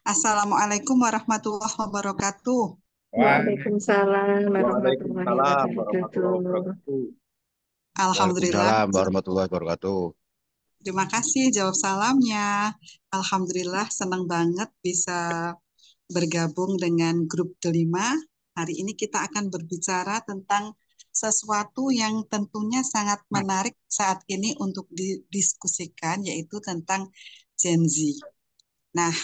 Assalamualaikum warahmatullahi wabarakatuh. Waalaikumsalam warahmatullahi Waalaikumsalam warahmatullahi wabarakatuh. wabarakatuh. Alhamdulillah. Waalaikumsalam warahmatullahi wabarakatuh. Terima kasih jawab salamnya. Alhamdulillah senang banget bisa bergabung dengan grup kelima. Hari ini kita akan berbicara tentang sesuatu yang tentunya sangat menarik saat ini untuk didiskusikan, yaitu tentang Gen Z. Nah,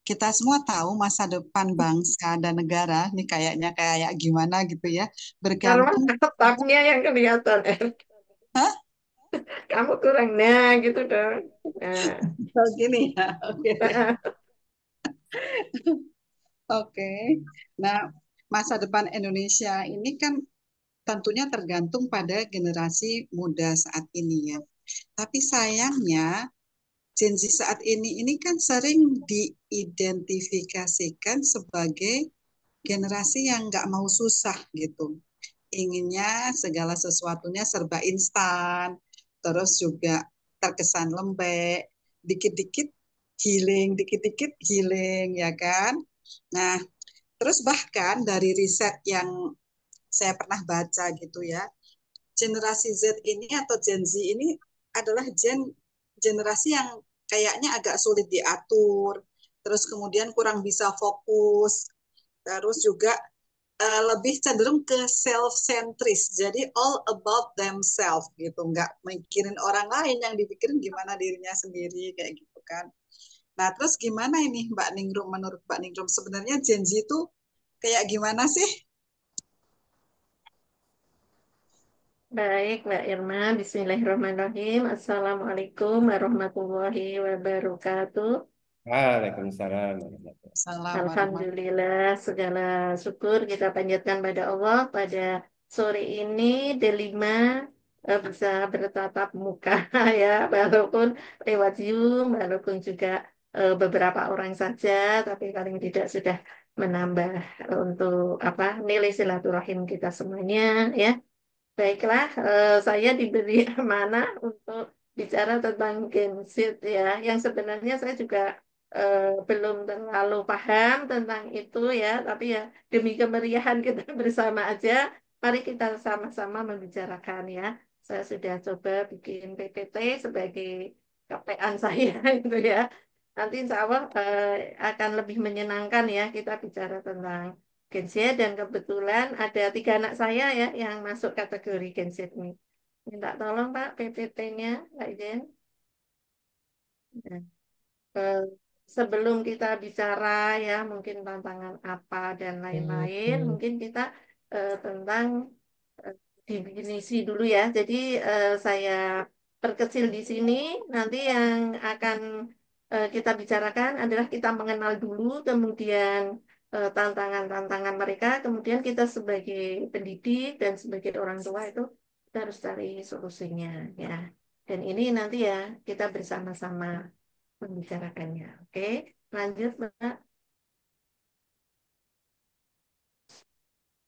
kita semua tahu masa depan bangsa dan negara nih kayaknya kayak gimana gitu ya, Kalau bergantung. atapnya yang kelihatan, Hah? kamu kurang gitu dong. Nah, Oh, gini ya. Oke deh. Oke. Nah, masa depan Indonesia ini kan tentunya tergantung pada generasi muda saat ini ya. Tapi sayangnya Gen Z saat ini kan sering diidentifikasikan sebagai generasi yang nggak mau susah gitu. Inginnya segala sesuatunya serba instan, terus juga terkesan lembek, dikit-dikit dikit-dikit healing, ya kan? Nah, terus bahkan dari riset yang saya pernah baca gitu ya, generasi Z ini atau Gen Z ini adalah generasi yang kayaknya agak sulit diatur, terus kemudian kurang bisa fokus, terus juga lebih cenderung ke self-centris, jadi all about themselves gitu, nggak mikirin orang lain, yang dipikirin gimana dirinya sendiri kayak gitu kan. Nah, terus gimana ini Mbak Ningrum, menurut Mbak Ningrum sebenarnya Gen Z itu kayak gimana sih? baik, Mbak Irma. Bismillahirrahmanirrahim. Assalamualaikum warahmatullahi wabarakatuh. Waalaikumsalam warahmatullahi Salam warahmatullahi. Alhamdulillah, segala syukur kita panjatkan pada Allah pada sore ini delima bisa bertatap muka ya, walaupun lewat Zoom, walaupun juga beberapa orang saja, tapi paling tidak sudah menambah untuk apa nilai silaturahim kita semuanya ya. Baiklah, saya diberi amanah untuk bicara tentang Gen Z ya, yang sebenarnya saya juga belum terlalu paham tentang itu ya, tapi ya demi kemeriahan kita bersama aja, mari kita sama-sama membicarakan ya. Saya sudah coba bikin PPT sebagai KPAN saya itu ya. Nanti insya Allah akan lebih menyenangkan ya kita bicara tentang Gen Z dan kebetulan ada tiga anak saya ya yang masuk kategori Gen Z ini. Minta tolong Pak PPT-nya, Pak Jen. Nah, eh, sebelum kita bicara ya mungkin tantangan apa dan lain-lain, mungkin kita tentang eh, definisi dulu ya. Jadi saya perkecil di sini, nanti yang akan kita bicarakan adalah kita mengenal dulu, kemudian tantangan-tantangan mereka, kemudian kita sebagai pendidik dan sebagai orang tua itu kita harus cari solusinya ya. Dan ini nanti ya kita bersama-sama membicarakannya. Oke, lanjut Mbak.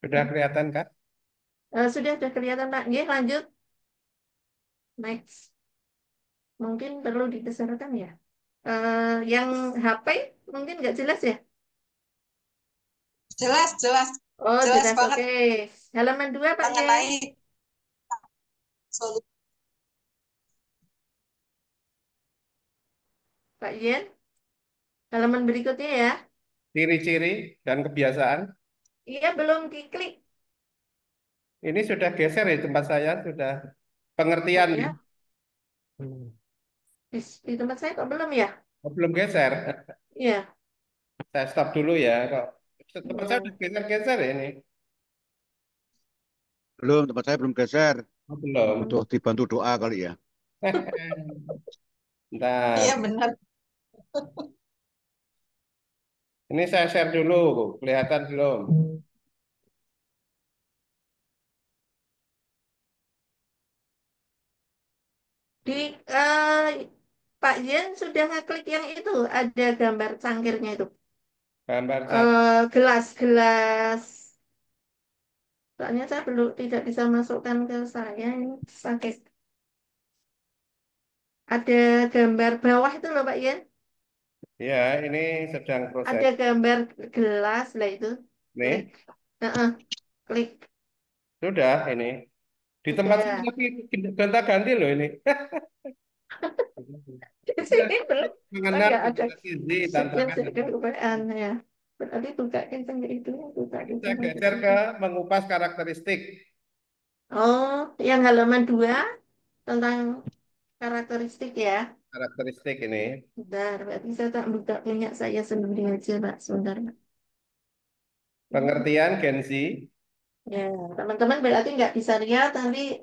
Sudah kelihatan Kak? Sudah kelihatan Pak. Nggih, lanjut. Next. Mungkin perlu dibesarkan ya. Yang HP mungkin nggak jelas ya? Jelas, jelas, Oh, jelas jelas. banget Oke. Halaman 2 Pak Jen. mengenai solusi. Pak Jen, halaman berikutnya ya. Ciri-ciri dan kebiasaan. Iya, belum diklik. Ini sudah geser ya tempat saya, sudah Oh pengertian nih. ya, di tempat saya kok belum ya? Oh, belum geser. Iya. Saya stop dulu ya. Kok tempat saya Hmm. sudah geser-geser ya ini. Belum, tempat saya belum geser. Oh, belum. Butuh dibantu doa kali ya. Iya Bentar. benar. Ini saya share dulu. Kelihatan belum? Di Pak Jen sudah ngeklik yang itu, ada gambar cangkirnya itu. Gambar cat. Gelas-gelas. Soalnya saya belum tidak bisa masukkan ke saya ini pakai ada gambar bawah itu loh Pak Yen. Ya, ini sedang proses. Ada gambar gelas lah itu. Klik. Nih, Heeh, klik. sudah ini. Di tempat saya Sudah. tapi gonta-ganti loh ini. Di Saya sini belum. Oh, mengenal nggak ada generasi Z tantangan dan sekian ya. Berarti buka kenceng itu. Buka ini saya kenceng. geser ke mengupas karakteristik. Oh, yang halaman 2 tentang karakteristik ya. Karakteristik ini. Bentar, berarti saya tak buka punya saya sendiri aja, Pak. Sebentar, Pak. Pengertian Gen Z. Ya, teman-teman berarti nggak bisa lihat, tapi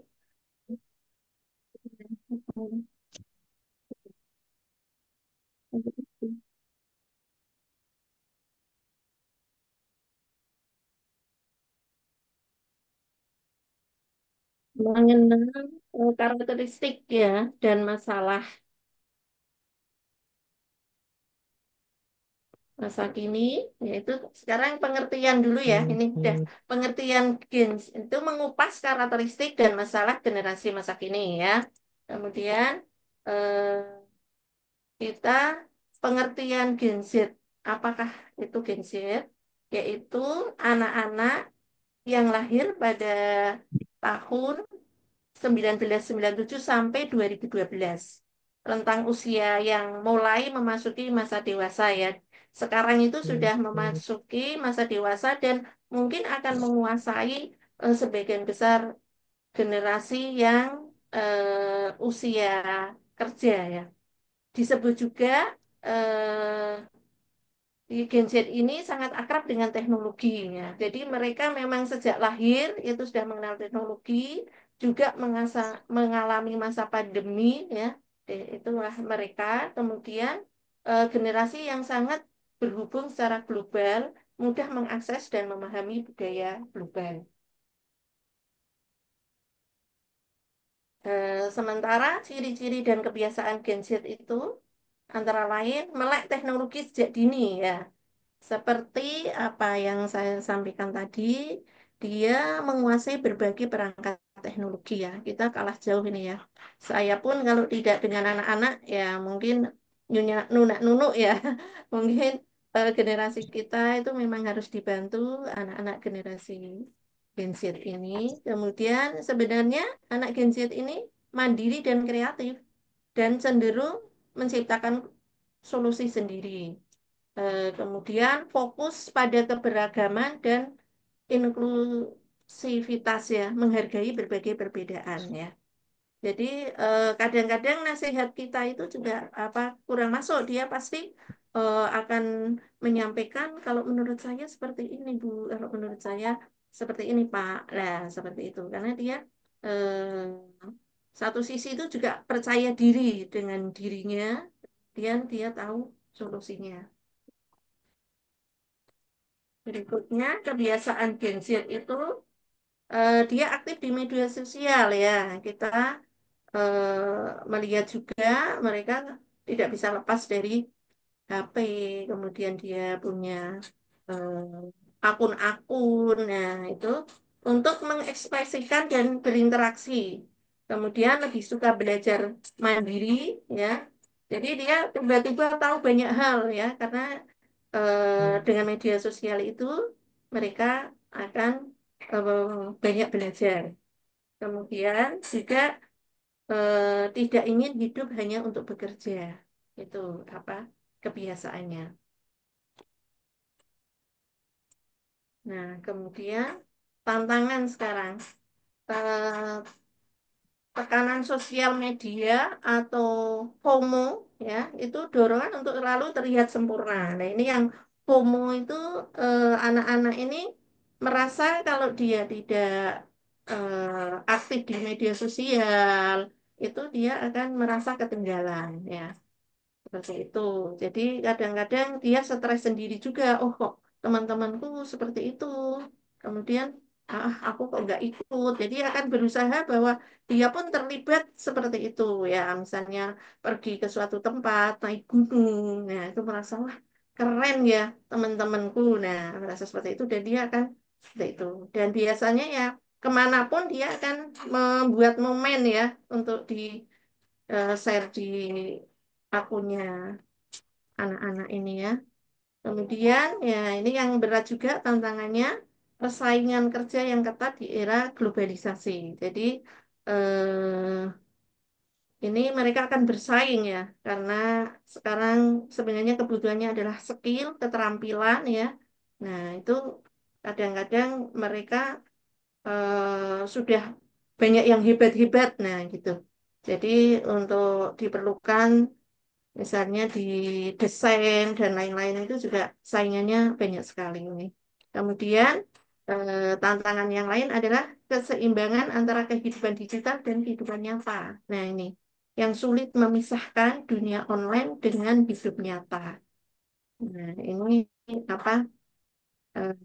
mengenal karakteristik ya dan masalah masa kini, yaitu sekarang pengertian dulu ya. Ini udah pengertian Gens itu mengupas karakteristik dan masalah generasi masa kini ya. Kemudian eh, kita pengertian Gen Z, apakah itu Gen Z? Yaitu anak-anak yang lahir pada tahun 1997 sampai 2012. Rentang usia yang mulai memasuki masa dewasa ya. Sekarang itu sudah memasuki masa dewasa dan mungkin akan menguasai sebagian besar generasi yang usia kerja ya. Disebut juga di Gen Z ini sangat akrab dengan teknologinya. Jadi mereka memang sejak lahir itu sudah mengenal teknologi, juga mengalami masa pandemi ya. Itulah mereka. Kemudian generasi yang sangat berhubung secara global, mudah mengakses dan memahami budaya global. Sementara ciri-ciri dan kebiasaan Gen Z itu antara lain melek teknologi sejak dini ya. Seperti apa yang saya sampaikan tadi, dia menguasai berbagai perangkat teknologi ya. Kita kalah jauh ini ya. Saya pun kalau tidak dengan anak-anak ya mungkin nunak-nunuk ya. Mungkin generasi kita itu memang harus dibantu anak-anak generasi Gen Z ini. Kemudian sebenarnya anak Gen Z ini mandiri dan kreatif dan cenderung menciptakan solusi sendiri. Kemudian fokus pada keberagaman dan inklusivitas ya, menghargai berbagai perbedaan ya. Jadi kadang-kadang nasihat kita itu juga apa kurang masuk, dia pasti akan menyampaikan kalau menurut saya seperti ini Bu, kalau menurut saya seperti ini Pak. Nah, seperti itu karena dia satu sisi itu juga percaya diri dengan dirinya dan dia tahu solusinya. Berikutnya, kebiasaan Gen Z itu dia aktif di media sosial ya. Kita melihat juga mereka tidak bisa lepas dari HP, kemudian dia punya akun-akun, nah itu untuk mengekspresikan dan berinteraksi. Kemudian lebih suka belajar mandiri, ya. Jadi dia tiba-tiba tahu banyak hal ya, karena dengan media sosial itu mereka akan banyak belajar. Kemudian juga tidak ingin hidup hanya untuk bekerja. Itu apa kebiasaannya. Nah, kemudian tantangan sekarang. Eh, Tekanan sosial media atau FOMO ya, itu dorongan untuk selalu terlihat sempurna. Nah, ini yang FOMO itu anak-anak ini merasa kalau dia tidak aktif di media sosial, itu dia akan merasa ketinggalan ya. Seperti itu. Jadi kadang-kadang dia stres sendiri juga. Oh kok teman-temanku seperti itu. Kemudian aku kok nggak ikut. Jadi akan berusaha bahwa dia pun terlibat seperti itu ya. Misalnya pergi ke suatu tempat, naik gunung. Nah itu merasa wah keren ya teman-temanku. Nah merasa seperti itu dan dia akan seperti itu. Dan biasanya ya kemanapun dia akan membuat momen ya untuk di share di akunnya anak-anak ini ya. Kemudian ya ini yang berat juga tantangannya persaingan kerja yang ketat di era globalisasi. Jadi ini mereka akan bersaing ya karena sekarang sebenarnya kebutuhannya adalah skill, keterampilan ya. Nah, itu kadang-kadang mereka sudah banyak yang hebat-hebat nah gitu. Jadi untuk diperlukan misalnya di desain dan lain-lain itu juga saingannya banyak sekali ini. Kemudian tantangan yang lain adalah keseimbangan antara kehidupan digital dan kehidupan nyata. Nah ini yang sulit memisahkan dunia online dengan hidup nyata. Nah ini apa? eh,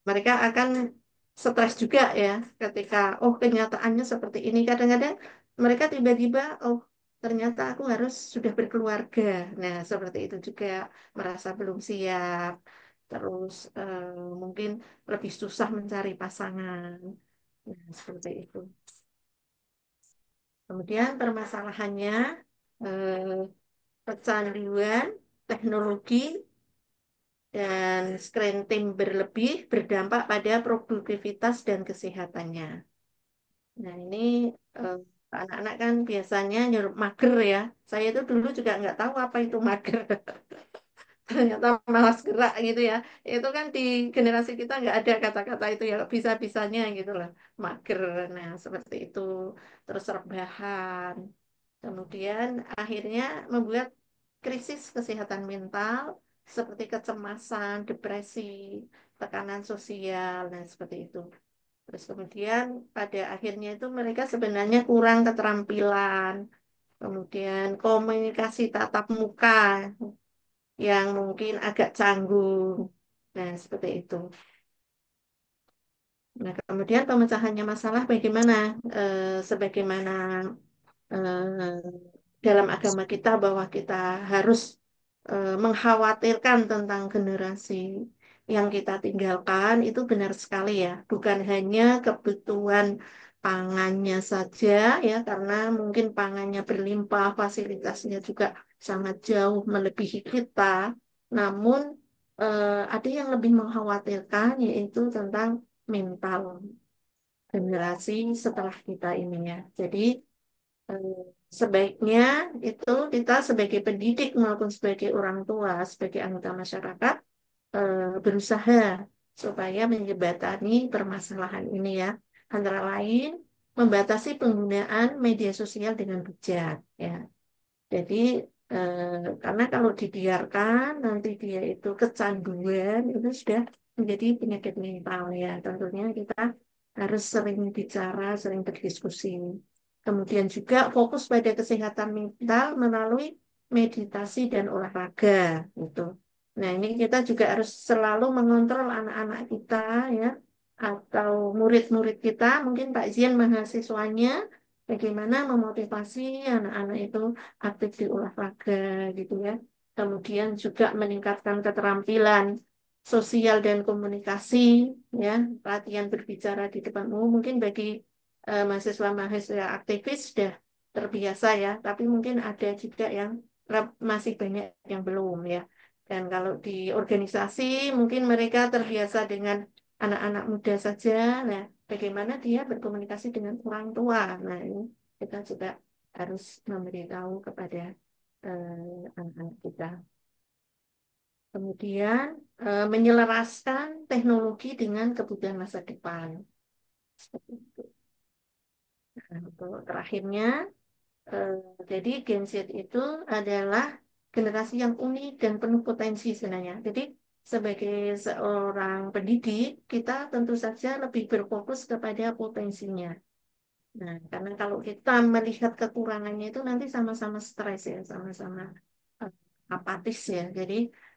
Mereka akan stres juga ya ketika oh kenyataannya seperti ini. Kadang-kadang mereka tiba-tiba oh ternyata aku harus sudah berkeluarga. Nah, seperti itu juga merasa belum siap. Terus mungkin lebih susah mencari pasangan. Nah, seperti itu. Kemudian permasalahannya eh, kecanduan teknologi dan screen time berlebih berdampak pada produktivitas dan kesehatannya. Nah, ini eh, anak-anak kan biasanya nyuruh mager ya. Saya itu dulu juga nggak tahu apa itu mager. Ternyata malas gerak gitu ya. Itu kan di generasi kita nggak ada kata-kata itu ya bisa-bisanya gitu lah. Mager, nah seperti itu. Terus rebahan. Kemudian akhirnya membuat krisis kesehatan mental seperti kecemasan, depresi, tekanan sosial, dan seperti itu. Terus kemudian pada akhirnya itu mereka sebenarnya kurang keterampilan, kemudian komunikasi tatap muka yang mungkin agak canggung. Nah, seperti itu. Nah, kemudian pemecahannya masalah bagaimana? Sebagaimana eh, dalam agama kita bahwa kita harus mengkhawatirkan tentang generasi yang kita tinggalkan itu benar sekali ya. Bukan hanya kebutuhan pangannya saja ya, karena mungkin pangannya berlimpah, fasilitasnya juga sangat jauh melebihi kita. Namun ada yang lebih mengkhawatirkan yaitu tentang mental generasi setelah kita ini ya. Jadi eh, sebaiknya itu kita sebagai pendidik maupun sebagai orang tua, sebagai anggota masyarakat berusaha supaya menjembatani permasalahan ini ya. Antara lain membatasi penggunaan media sosial dengan bijak ya. Jadi karena kalau dibiarkan nanti dia itu kecanduan itu sudah menjadi penyakit mental ya. Tentunya kita harus sering bicara, sering berdiskusi. Kemudian juga fokus pada kesehatan mental melalui meditasi dan olahraga gitu. Nah, ini kita juga harus selalu mengontrol anak-anak kita ya atau murid-murid kita, mungkin Pak Zian mahasiswanya bagaimana memotivasi anak-anak itu aktif di olahraga gitu ya. Kemudian juga meningkatkan keterampilan sosial dan komunikasi ya, latihan berbicara di depan umum mungkin bagi mahasiswa-mahasiswa aktivis sudah terbiasa ya, tapi mungkin ada juga yang masih banyak yang belum ya. Dan kalau di organisasi mungkin mereka terbiasa dengan anak-anak muda saja. Nah, bagaimana dia berkomunikasi dengan orang tua? Nah, ini kita juga harus memberitahu kepada anak-anak kita. Kemudian menyelaraskan teknologi dengan kebutuhan masa depan. Seperti itu. Nah, untuk terakhirnya, eh, jadi Gen Z itu adalah generasi yang unik dan penuh potensi sebenarnya. Jadi sebagai seorang pendidik, kita tentu saja lebih berfokus kepada potensinya. Nah, karena kalau kita melihat kekurangannya itu nanti sama-sama stres ya, sama-sama eh, apatis ya. Jadi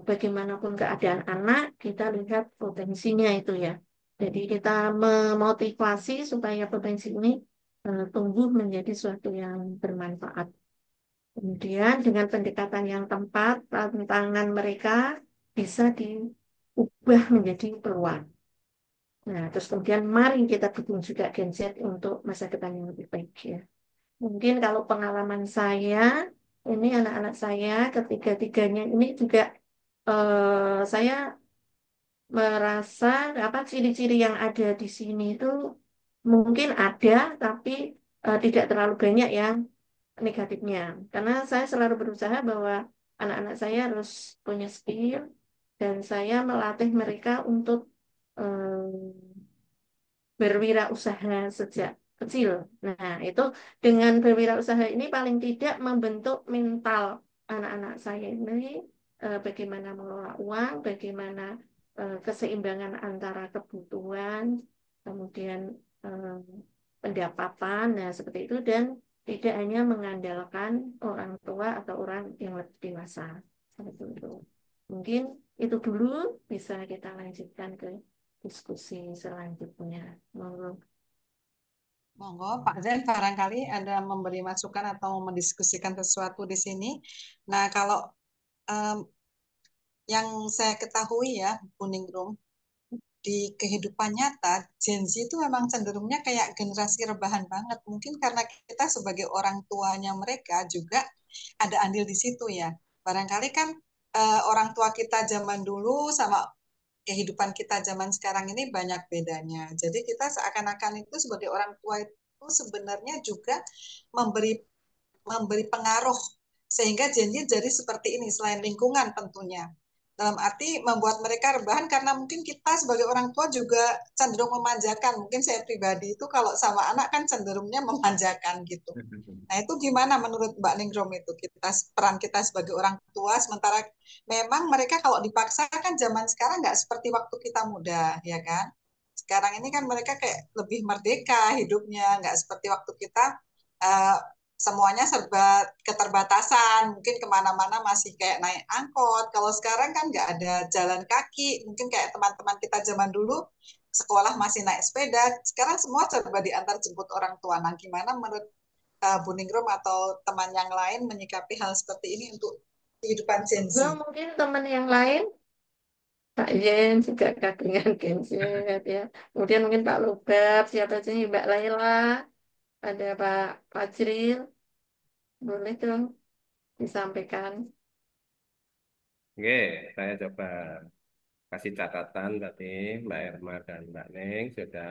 bagaimanapun keadaan anak, kita lihat potensinya itu ya. Jadi kita memotivasi supaya potensi ini tumbuh menjadi suatu yang bermanfaat. Kemudian dengan pendekatan yang tepat, tantangan mereka bisa diubah menjadi peluang. Nah, terus kemudian mari kita dukung juga Gen Z untuk masa depan yang lebih baik ya. Mungkin kalau pengalaman saya ini anak-anak saya ketiga-tiganya ini juga saya merasa apa ciri-ciri yang ada di sini itu mungkin ada, tapi tidak terlalu banyak yang negatifnya. Karena saya selalu berusaha bahwa anak-anak saya harus punya skill dan saya melatih mereka untuk berwirausaha sejak kecil. Nah, itu dengan berwirausaha ini paling tidak membentuk mental anak-anak saya ini bagaimana mengelola uang, bagaimana keseimbangan antara kebutuhan, kemudian eh, pendapatan, nah seperti itu dan tidak hanya mengandalkan orang tua atau orang yang lebih dewasa. Seperti itu. Mungkin itu dulu bisa kita lanjutkan ke diskusi selanjutnya. Monggo. Monggo, Pak Zen barangkali ada memberi masukan atau mendiskusikan sesuatu di sini. Nah, kalau em, yang saya ketahui ya, Bu Ningrum, di kehidupan nyata, Gen Z itu memang cenderungnya kayak generasi rebahan banget. Mungkin karena kita sebagai orang tuanya mereka juga ada andil di situ ya. Barangkali kan orang tua kita zaman dulu sama kehidupan kita zaman sekarang ini banyak bedanya. Jadi kita seakan-akan itu sebagai orang tua itu sebenarnya juga memberi memberi pengaruh sehingga Gen Z jadi seperti ini selain lingkungan tentunya. Dalam arti membuat mereka rebahan karena mungkin kita sebagai orang tua juga cenderung memanjakan. Mungkin saya pribadi itu kalau sama anak kan cenderungnya memanjakan gitu. Nah itu gimana menurut Mbak Ningrum itu kita peran kita sebagai orang tua sementara memang mereka kalau dipaksa kan zaman sekarang nggak seperti waktu kita muda ya kan. Sekarang ini kan mereka kayak lebih merdeka hidupnya nggak seperti waktu kita uh, semuanya serba keterbatasan mungkin kemana-mana masih kayak naik angkot kalau sekarang kan nggak ada jalan kaki mungkin kayak teman-teman kita zaman dulu sekolah masih naik sepeda sekarang semua serba diantar jemput orang tua nah gimana menurut Bu Ningrum atau teman yang lain menyikapi hal seperti ini untuk kehidupan Gen Gue Z? mungkin teman yang lain, Pak Yen juga kagungan genset ya. Kemudian mungkin Pak Lubab, siapa sih Mbak Laila, ada Pak Fajril, boleh dong disampaikan. Oke, saya coba kasih catatan tadi Mbak Irma dan Mbak Neng sudah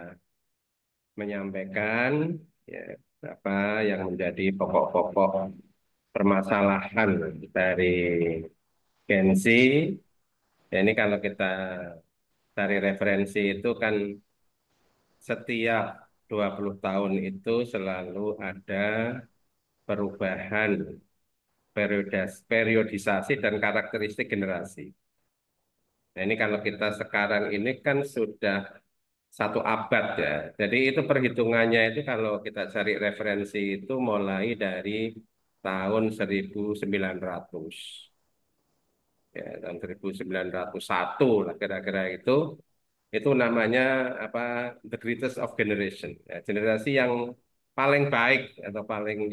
menyampaikan ya, apa yang menjadi pokok-pokok permasalahan dari Gen Z. Ya, ini kalau kita cari referensi itu kan setiap 20 tahun itu selalu ada perubahan periodisasi dan karakteristik generasi. Nah, ini kalau kita sekarang ini kan sudah 1 abad ya. Jadi itu perhitungannya itu kalau kita cari referensi itu mulai dari tahun 1900. Ya, tahun 1901 lah kira-kira itu namanya apa the greatest of generation ya, generasi yang paling baik atau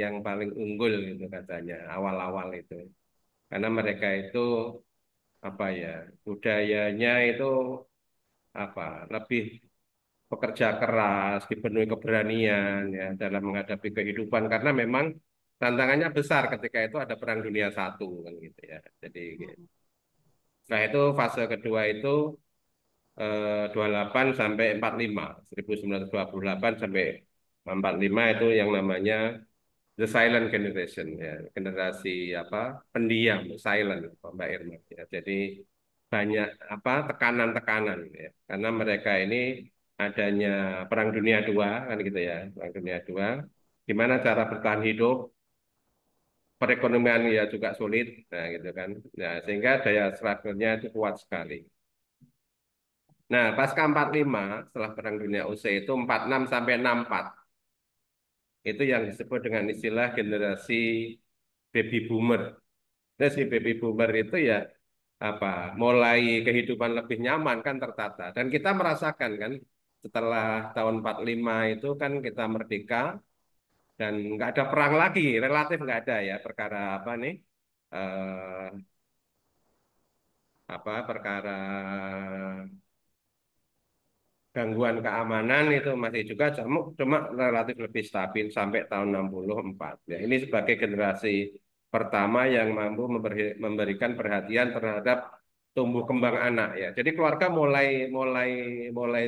yang paling unggul itu katanya awal-awal itu karena mereka itu apa ya budayanya itu apa lebih pekerja keras dipenuhi keberanian ya dalam menghadapi kehidupan karena memang tantangannya besar ketika itu ada Perang Dunia Satu kan gitu ya jadi setelah itu fase kedua itu 28 sampai 45, 1928 sampai 45 itu yang namanya the silent generation ya, generasi apa? Pendiam, silent Mbak Irma ya. Jadi banyak apa? Tekanan-tekanan ya. Karena mereka ini adanya Perang Dunia II kan gitu ya, Perang Dunia II gimana cara bertahan hidup, perekonomian ya juga sulit, nah gitu kan. Nah, sehingga daya struggle-nya itu kuat sekali. Nah, pasca 45 setelah Perang Dunia usai itu 46 sampai 64 itu yang disebut dengan istilah generasi baby boomer. Nah, si baby boomer itu ya apa mulai kehidupan lebih nyaman kan tertata dan kita merasakan kan setelah tahun 45 itu kan kita merdeka dan nggak ada perang lagi, relatif nggak ada ya perkara apa nih eh, apa perkara gangguan keamanan itu masih juga cuma relatif lebih stabil sampai tahun 64. Ya, ini sebagai generasi pertama yang mampu memberikan perhatian terhadap tumbuh kembang anak ya. Jadi keluarga mulai mulai mulai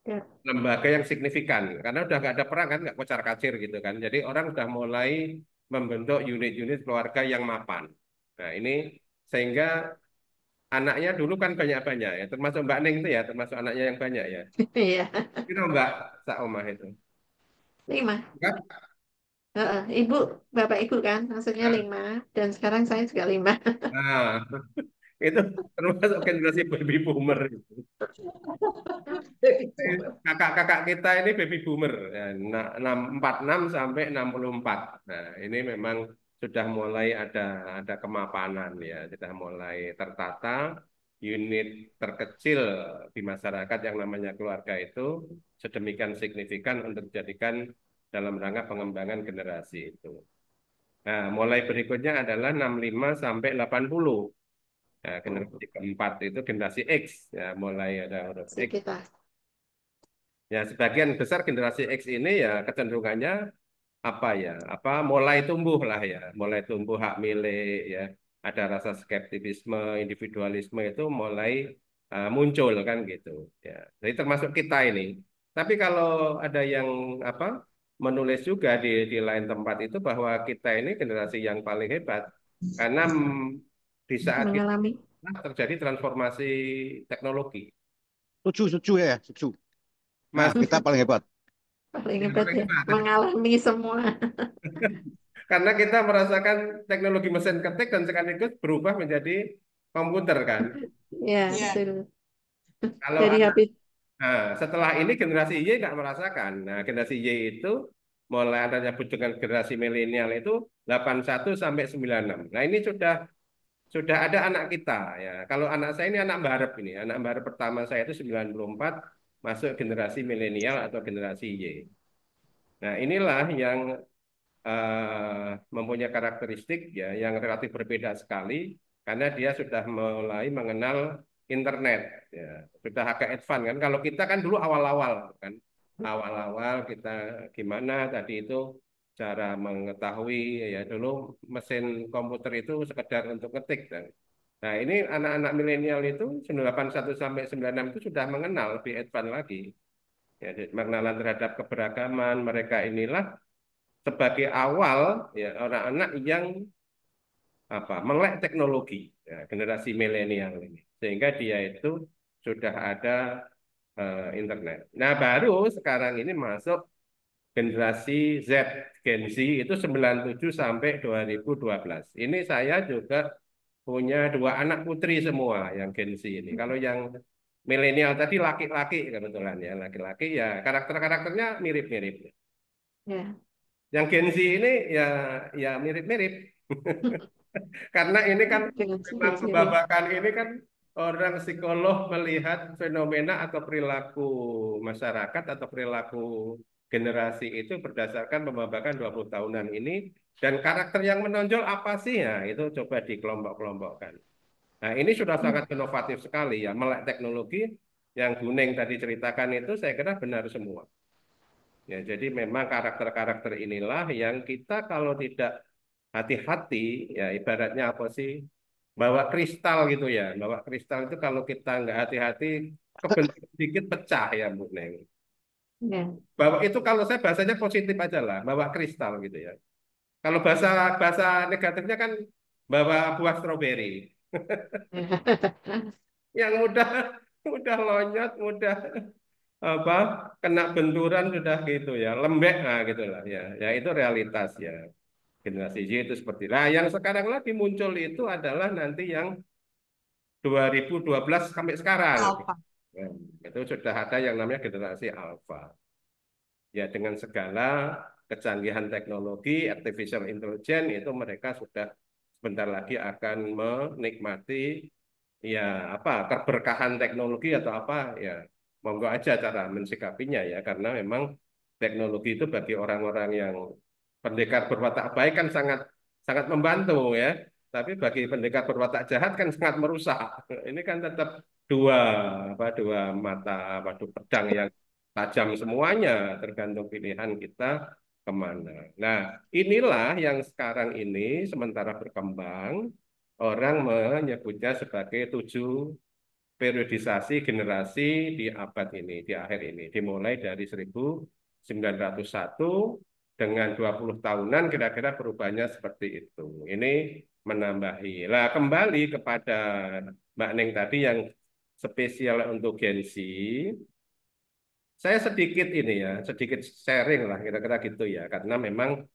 Ya. lembaga yang signifikan karena udah nggak ada perang kan, nggak kocar kacir gitu kan. Jadi orang udah mulai membentuk unit-unit keluarga yang mapan. Nah ini sehingga anaknya dulu kan banyak-banyak ya, termasuk Mbak Ning itu ya, termasuk anaknya yang banyak ya. Iya, Itu Mbak Sak Omah itu. 5. Kan? Heeh, Ibu, Bapak Ibu kan, maksudnya Nah, 5. Dan sekarang saya juga 5. nah, itu termasuk generasi baby boomer itu. Kakak-kakak kita ini baby boomer ya, 46 sampai 64. Nah, ini memang sudah mulai ada kemapanan ya, sudah mulai tertata unit terkecil di masyarakat yang namanya keluarga itu sedemikian signifikan untuk dijadikan dalam rangka pengembangan generasi itu. Nah, mulai berikutnya adalah 65 sampai 80. Nah, generasi keempat itu generasi X ya, mulai ada huruf X. Sekitar. Ya, sebagian besar generasi X ini ya kecenderungannya apa ya? Apa mulai tumbuh lah ya, mulai tumbuh hak milik ya. Ada rasa skeptisisme, individualisme itu mulai muncul kan gitu. Ya, jadi termasuk kita ini. Tapi kalau ada yang apa menulis juga di lain tempat itu bahwa kita ini generasi yang paling hebat karena di saat kita Mengalami terjadi transformasi teknologi. Setuju, setuju ya, setuju. Mas, Kita paling hebat. paling yang hebat paling ya. hebat. Mengalami semua. Karena kita merasakan teknologi mesin ketik dan sekaligus berubah menjadi komputer kan. Ya, Iya, betul. Kalau Dari anak, habis. nah, setelah ini generasi Y nggak merasakan. Nah, generasi Y itu mulai ada nyebut dengan generasi milenial itu 81 sampai 96. Nah, ini sudah ada anak kita ya. Kalau anak saya ini anak Mbarep ini, anak Mbarep pertama saya itu 94 masuk generasi milenial atau generasi Y. Nah, inilah yang mempunyai karakteristik ya yang relatif berbeda sekali karena dia sudah mulai mengenal internet ya sudah agak advance kan kalau kita kan dulu awal-awal kan awal-awal kita gimana tadi itu cara mengetahui ya dulu mesin komputer itu sekedar untuk ngetik kan. Nah ini anak-anak milenial itu 91 sampai 96 itu sudah mengenal lebih advance lagi ya pengenalan terhadap keberagaman mereka inilah sebagai awal ya anak-anak yang apa melek teknologi ya, generasi milenial ini sehingga dia itu sudah ada internet. Nah baru sekarang ini masuk generasi Z Gen Z itu 97 sampai 2012. Ini saya juga punya dua anak putri semua yang Gen Z ini. Kalau yang milenial tadi laki-laki kebetulan ya laki-laki ya karakter-karakternya mirip-mirip. Ya, Yang Gen Z ini ya mirip-mirip. Karena ini kan dengan memang sendiri-sendiri. kebabakan ini kan orang psikolog melihat fenomena atau perilaku masyarakat atau perilaku generasi itu berdasarkan pembabakan 20 tahunan ini dan karakter yang menonjol apa sih ya itu coba dikelompok-kelompokkan. Nah, ini sudah sangat inovatif sekali ya melek teknologi yang Guneng tadi ceritakan itu saya kira benar semua. Ya, jadi memang karakter-karakter inilah yang kita kalau tidak hati-hati, ya ibaratnya apa sih, bawa kristal gitu ya. Bawa kristal itu kalau kita nggak hati-hati, kebentuk sedikit pecah ya Bu Neng. Ya. Bawa itu kalau saya bahasanya positif aja lah, bawa kristal gitu ya. Kalau bahasa bahasa negatifnya kan bawa buah stroberi yang mudah mudah lonyot, mudah apa kena benturan sudah gitu ya, lembek nah gitulah ya. Ya itu realitas ya. Generasi Y itu seperti nah yang sekarang lagi muncul itu adalah nanti yang 2012 sampai sekarang alfa. ya, itu sudah ada yang namanya generasi alfa ya dengan segala kecanggihan teknologi artificial intelligence itu mereka sudah sebentar lagi akan menikmati ya apa keberkahan teknologi atau apa ya monggo aja cara mensikapinya ya karena memang teknologi itu bagi orang-orang yang pendekar berwatak baik kan sangat sangat membantu ya. Tapi bagi pendekar berwatak jahat kan sangat merusak. Ini kan tetap dua dua mata pedang yang tajam semuanya tergantung pilihan kita kemana. Nah, inilah yang sekarang ini sementara berkembang, orang menyebutnya sebagai 7 periodisasi generasi di abad ini, di akhir ini. Dimulai dari 1901 dengan 20 tahunan kira-kira perubahannya seperti itu. Ini menambahi. Lah kembali kepada Mbak Neng tadi yang spesial untuk Gen Z, saya sedikit ini ya, sedikit sharing lah kira-kira gitu ya, karena memang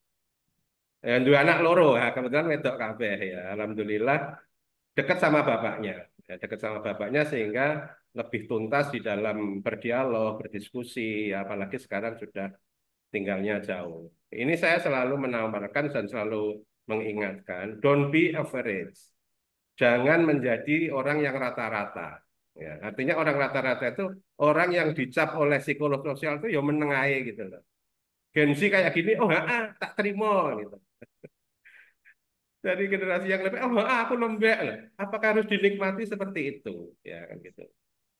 dua anak loro, ya, kebetulan wedok kabeh ya, alhamdulillah dekat sama bapaknya, ya, dekat sama bapaknya sehingga lebih tuntas di dalam berdialog, berdiskusi, ya, apalagi sekarang sudah tinggalnya jauh. Ini saya selalu menawarkan dan selalu mengingatkan, don't be average, jangan menjadi orang yang rata-rata. Ya, artinya orang rata-rata itu orang yang dicap oleh psikolog sosial itu ya menengahi gitu loh. Gen Z kayak gini, oh tak terima gitu. Dari generasi yang lebih, oh aku lembek lah. Apakah harus dinikmati seperti itu? Ya kan gitu.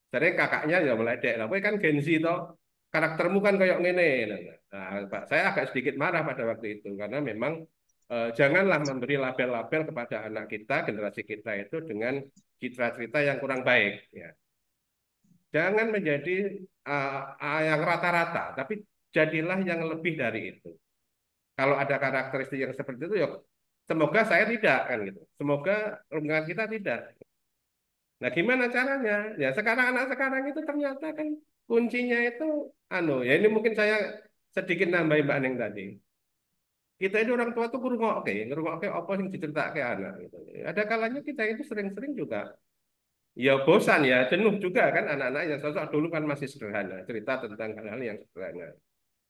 Sering kakaknya ya meledek lah. Kowe kan Gen Z toh, karaktermu kan kayak gini. Nah, Pak, saya agak sedikit marah pada waktu itu karena memang janganlah memberi label-label kepada anak kita, generasi kita itu dengan citra-citra yang kurang baik. Ya. Jangan menjadi yang rata-rata, tapi jadilah yang lebih dari itu. Kalau ada karakteristik yang seperti itu, ya semoga saya tidak kan gitu. Semoga lingkungan kita tidak. Nah, gimana caranya? Ya sekarang anak sekarang itu ternyata kan kuncinya itu ya ini mungkin saya sedikit nambahin Mbak Neng tadi. Kita ini orang tua tuh ngrungokke apa yang diceritake anak gitu. Ada kalanya kita itu sering-sering juga ya bosan ya, jenuh juga kan anak-anak yang sosok dulu kan masih sederhana, cerita tentang hal-hal yang sederhana.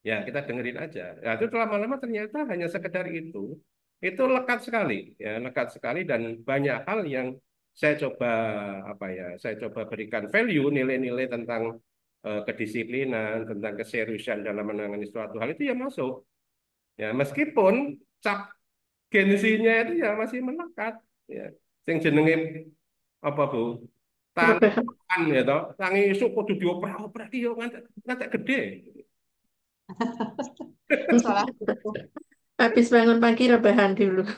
Ya, kita dengerin aja. Ya, itu lama-lama ternyata hanya sekedar itu. Itu lekat sekali, ya, lekat sekali dan banyak hal yang saya coba saya coba berikan value, nilai-nilai tentang kedisiplinan, tentang keseriusan dalam menangani suatu hal itu ya masuk. Ya, meskipun cap gengsinya itu ya masih melekat, ya. Sing jenenge apa Bu? Berlebihan. Tangan ya toh, tangi isu kudu dioprak-oprak iki yo ngantek gede. Salah. Habis bangun pagi rebahan dulu.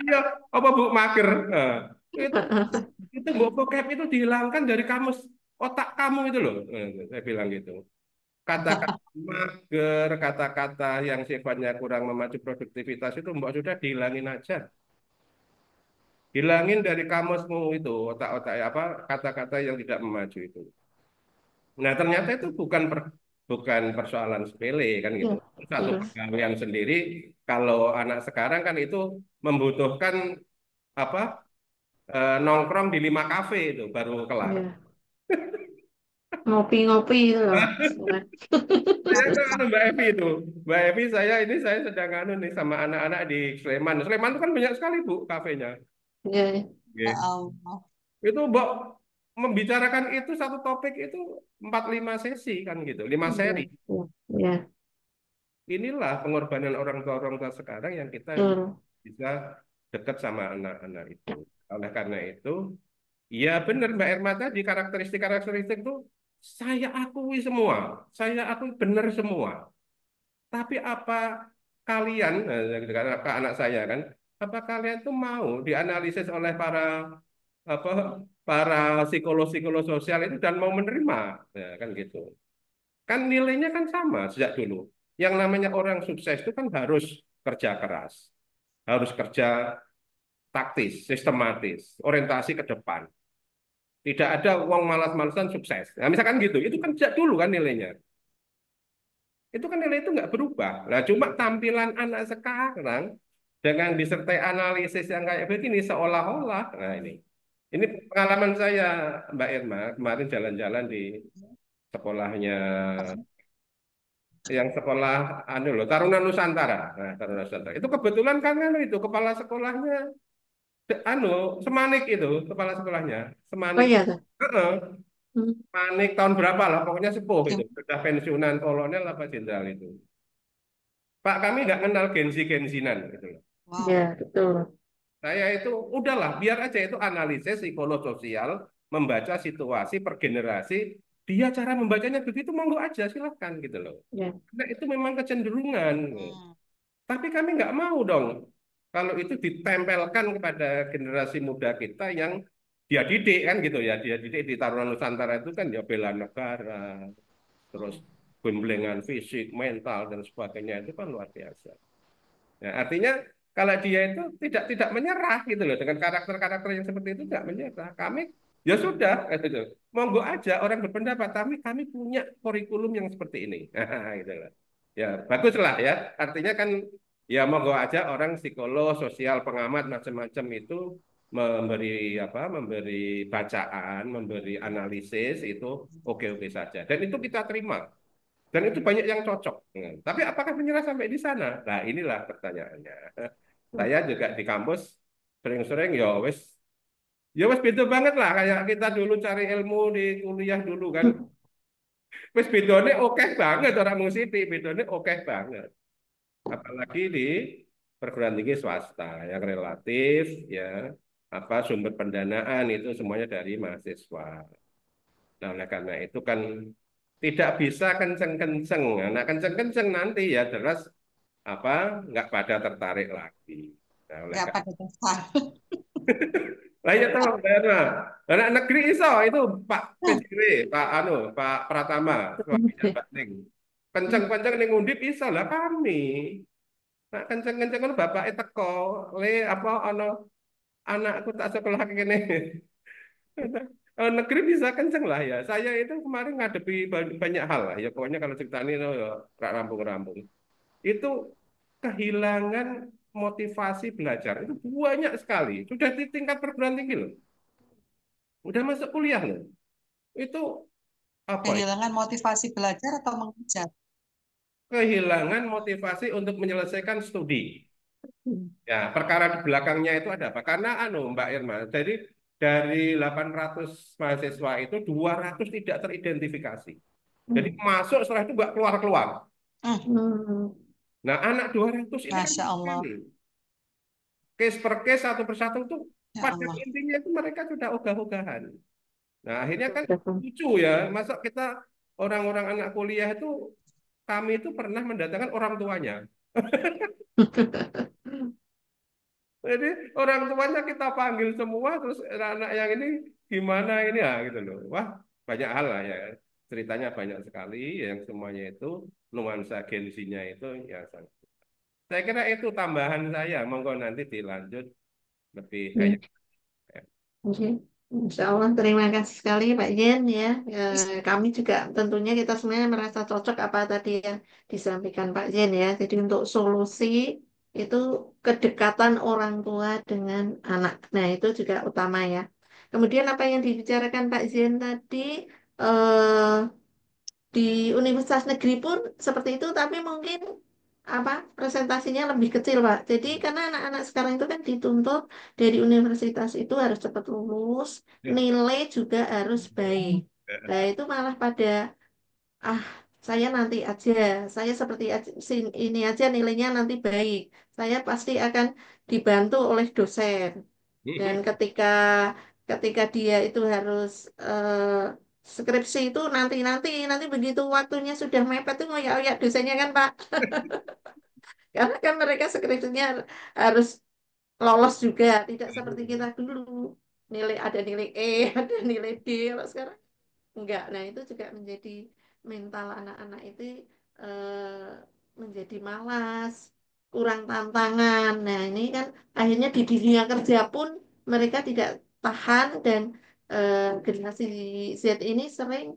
Iya, apa Bu mager? Nah, itu itu Bu vocab itu dihilangkan dari kamus otak kamu itu loh. Saya bilang gitu. Kata-kata mager, kata-kata yang sifatnya kurang memacu produktivitas itu Mbak sudah dihilangin aja. Hilangin dari kamusmu itu otak-otak apa kata-kata yang tidak memacu itu. Nah, ternyata itu bukan persoalan sepele kan gitu. Ya, Satu betul. pegawaian sendiri kalau anak sekarang kan itu membutuhkan apa nongkrong di 5 kafe itu baru kelar. Ya. Ngopi-ngopi itu loh. Saya kan Mbak Evi itu, Mbak Evi saya sedang nih sama anak-anak di Sleman. Sleman itu kan banyak sekali Bu kafenya. Ya, ya. Ya Oke. Allah. Itu Mbak membicarakan itu satu topik itu 4-5 sesi kan gitu, 5 seri. Ya, ya, ya, Inilah pengorbanan orang tua sekarang yang kita betul. bisa dekat sama anak-anak itu. Oleh karena itu, ya benar Mbak Irma tadi karakteristik-karakteristik itu saya akui semua, saya akui benar semua. Tapi apa kalian, ke anak saya kan, apa kalian tuh mau dianalisis oleh apa para psikolog-psikolog sosial itu dan mau menerima, ya, kan gitu. Kan nilainya kan sama sejak dulu. Yang namanya orang sukses itu kan harus kerja keras, harus kerja taktis, sistematis, orientasi ke depan. Tidak ada uang malas-malasan sukses. Nah, misalkan gitu, itu kan sejak dulu kan nilainya. Itu kan nilai itu nggak berubah. Nah, cuma tampilan anak sekarang dengan disertai analisis yang kayak begini seolah-olah, nah ini pengalaman saya Mbak Irma kemarin jalan-jalan di sekolahnya yang sekolah Taruna Nusantara. Nah, Taruna Nusantara. Itu kebetulan kan itu kepala sekolahnya anu Semanik itu kepala sekolahnya Oh Semanik. iya tuh. Heeh, Hmm. Semanik tahun berapa lah pokoknya sepuh Ya, itu sudah pensiunan kolonel apa jenderal itu. Pak kami nggak kenal gensinan gitu loh. Ya, wow. betul. Saya itu udahlah biar aja itu analisis psikolog sosial membaca situasi per generasi dia cara membacanya begitu, monggo aja silahkan gitu loh. Ya. Karena itu memang kecenderungan. Hmm. Tapi kami nggak mau dong kalau itu ditempelkan kepada generasi muda kita yang dia didik kan gitu ya, dia didik di Taruna Nusantara itu kan ya bela negara, terus Hmm. gemblengan fisik, mental dan sebagainya itu kan luar biasa. Nah, artinya kalau dia itu tidak menyerah gitu loh dengan karakter-karakter yang seperti itu tidak menyerah. Kami ya sudah gitu. Monggo aja orang berpendapat, kami punya kurikulum yang seperti ini. Gitu loh. Ya, baguslah ya. Artinya kan ya monggo aja orang psikolog, sosial, pengamat macam-macam itu memberi memberi bacaan, memberi analisis itu oke-oke saja. Dan itu kita terima. Dan itu banyak yang cocok. Tapi apakah menyerah sampai di sana? Nah, inilah pertanyaannya. Saya juga di kampus sering-sering ya wes beda banget lah kayak kita dulu cari ilmu di kuliah dulu kan. Wes bedone oke banget orang musisi, bedone oke banget. Apalagi di perguruan tinggi swasta yang relatif ya sumber pendanaan itu semuanya dari mahasiswa. Nah, oleh karena itu kan tidak bisa kenceng-kenceng. Nah, kenceng-kenceng nanti ya jelas apa nggak pada tertarik lagi. Nah, oleh Nggak karena pada dasar. lah ya tahu daerah anak negeri iso itu Pak PJW, Pak Pratama, suaminya Mbak Ning. Kenceng-kenceng ning Undip iso lah kami. Nah, kenceng-kenceng kan bapaknya teko, le apa ono anakku tak sekolah kene. Negeri bisa kenceng lah ya. Saya itu kemarin ngadepi banyak hal lah ya. Pokoknya kalau cerita ini ya, nggak rampung-rampung. Itu kehilangan motivasi belajar itu banyak sekali. Sudah di tingkat perguruan tinggi loh. Udah masuk kuliah loh. Itu apa ya? Kehilangan motivasi belajar atau mengejar. Kehilangan motivasi untuk menyelesaikan studi. Ya, perkara di belakangnya itu ada apa? Karena Mbak Irma, jadi dari 800 mahasiswa itu 200 tidak teridentifikasi. Jadi masuk setelah itu nggak keluar-keluar. Hmm. Nah, anak 200 ini kan Masya Allah. ini. Case per case satu persatu itu Ya pada Allah. intinya itu mereka sudah ogah-ogahan. Nah, akhirnya kan Betul. lucu ya. Masa kita orang-orang anak kuliah itu kami itu pernah mendatangkan orang tuanya. Jadi orang tuanya kita panggil semua, terus anak yang ini gimana ini ya gitu loh. Wah, banyak hal lah ya. Ceritanya banyak sekali yang semuanya itu nuansa gensinya itu ya. Saya kira itu tambahan saya. Monggo nanti dilanjut lebih Ya. banyak. Oke. Insya Allah terima kasih sekali Pak Yen ya. Kami juga tentunya kita semuanya merasa cocok apa tadi yang disampaikan Pak Yen ya. Jadi untuk solusi itu kedekatan orang tua dengan anak. Nah itu juga utama ya. Kemudian apa yang dibicarakan Pak Yen tadi eh, di universitas negeri pun seperti itu, tapi mungkin apa presentasinya lebih kecil, Pak. Jadi karena anak-anak sekarang itu kan dituntut dari universitas itu harus cepat lulus, Ya. nilai juga harus baik. Nah, itu malah pada ah saya nanti aja, saya seperti ini aja nilainya nanti baik. Saya pasti akan dibantu oleh dosen. Dan ketika ketika dia itu harus skripsi itu nanti begitu waktunya sudah mepet tuh ngoyak-ngoyak dosennya kan Pak. Karena kan mereka skripsinya harus lolos juga, tidak seperti kita dulu. Ada nilai E, ada nilai D. Kalau sekarang enggak. Nah, itu juga menjadi mental anak-anak itu menjadi malas, kurang tantangan. Nah, ini kan akhirnya di dunia kerja pun mereka tidak tahan dan generasi Z ini sering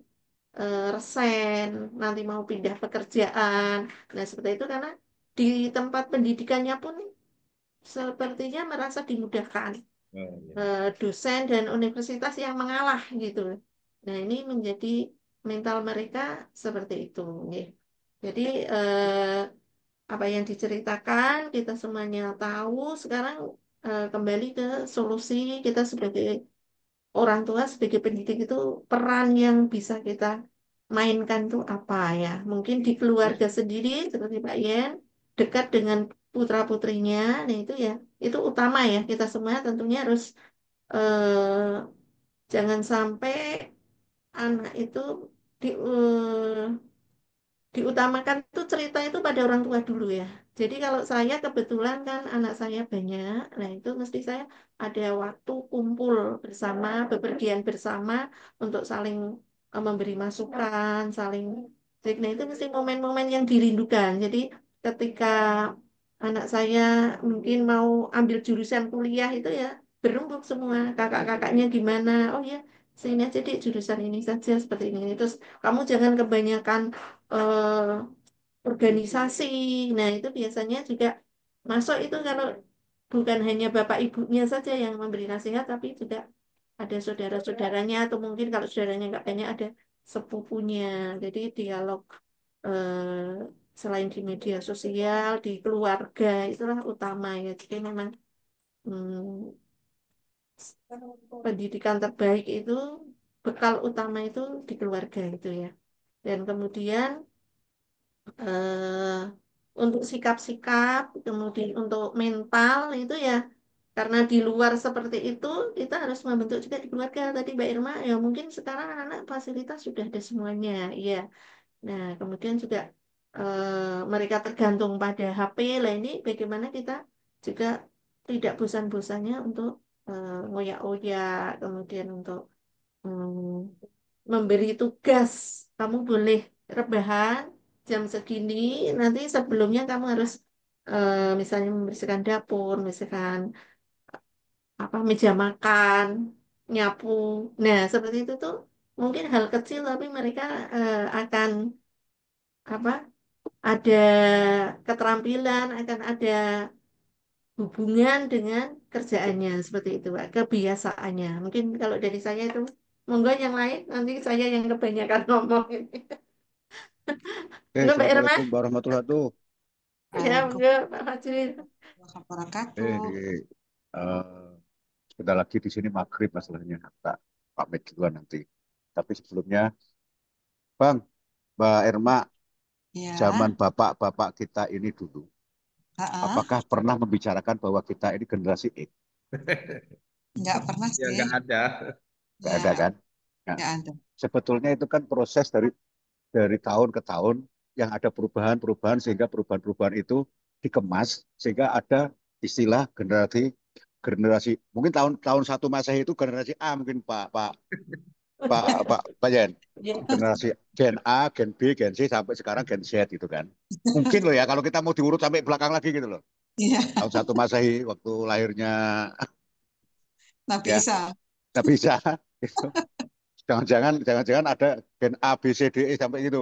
resign, nanti mau pindah pekerjaan. Nah, seperti itu karena di tempat pendidikannya pun sepertinya merasa dimudahkan Oh, ya. dosen dan universitas yang mengalah gitu. Nah, ini menjadi mental mereka seperti itu. Nggih. Jadi apa yang diceritakan kita semuanya tahu. Sekarang kembali ke solusi kita sebagai orang tua, sebagai pendidik itu peran yang bisa kita mainkan tuh apa ya? Mungkin di keluarga sendiri seperti Pak Yen dekat dengan putra-putrinya. Nah, itu ya itu utama ya. Kita semua tentunya harus jangan sampai anak itu di, diutamakan tuh cerita itu pada orang tua dulu ya. Jadi kalau saya kebetulan kan anak saya banyak, nah itu mesti saya ada waktu kumpul bersama, bepergian bersama untuk saling memberi masukan, saling. Nah itu mesti momen-momen yang dirindukan. Jadi ketika anak saya mungkin mau ambil jurusan kuliah itu ya berembuk semua, kakak-kakaknya gimana? Oh ya, sini aja deh jurusan ini saja seperti ini. Terus kamu jangan kebanyakan eh, organisasi. Nah, itu biasanya juga masuk itu kalau bukan hanya bapak ibunya saja yang memberi nasihat, tapi juga ada saudara-saudaranya atau mungkin kalau saudaranya nggak banyak ada sepupunya. Jadi dialog selain di media sosial, di keluarga itulah utama ya. Jadi memang hmm, pendidikan terbaik itu bekal utama itu di keluarga itu ya. Dan kemudian eh, untuk sikap-sikap, kemudian untuk mental itu ya karena di luar seperti itu kita harus membentuk juga di keluarga. Tadi Mbak Irma ya mungkin sekarang anak-anak fasilitas sudah ada semuanya, iya. Nah kemudian juga mereka tergantung pada HP lah ini bagaimana kita juga tidak bosan-bosannya untuk ngoyak-ngoyak, kemudian untuk memberi tugas. Kamu boleh rebahan jam segini, nanti sebelumnya kamu harus misalnya membersihkan dapur, membersihkan apa meja makan, nyapu. Nah, seperti itu tuh mungkin hal kecil tapi mereka akan apa? Ada keterampilan, akan ada hubungan dengan kerjaannya seperti itu, Pak. Kebiasaannya. Mungkin kalau dari saya itu, monggo yang lain nanti saya yang kebanyakan ngomong ini. Enggak, Mbak Irma? Assalamualaikum warahmatullahi wabarakatuh. Ya, Waalaikumsalam enggak, Pak Fajri. warahmatullahi wabarakatuh. Eh, sebentar lagi di sini maghrib masalahnya. Tak pamit duluan nanti. Tapi sebelumnya, Bang, Mbak Irma, zaman Ya, bapak-bapak kita ini dulu, heeh. apakah pernah membicarakan bahwa kita ini generasi X? Nggak pernah Ya sih. nggak ada. Nggak ada Ya, kan? Nah, nggak ada. sebetulnya itu kan proses dari tahun ke tahun yang ada perubahan-perubahan sehingga perubahan-perubahan itu dikemas sehingga ada istilah generasi generasi mungkin tahun tahun satu Masehi itu generasi A mungkin Pak Yen, Ya. generasi Gen A, Gen B, Gen C sampai sekarang Gen Z gitu kan. Mungkin loh ya kalau kita mau diurut sampai belakang lagi gitu loh. Iya, Tahun satu Masehi waktu lahirnya nggak ya bisa. nggak bisa gitu. Jangan-jangan ada Gen A, B, C, D, E sampai gitu.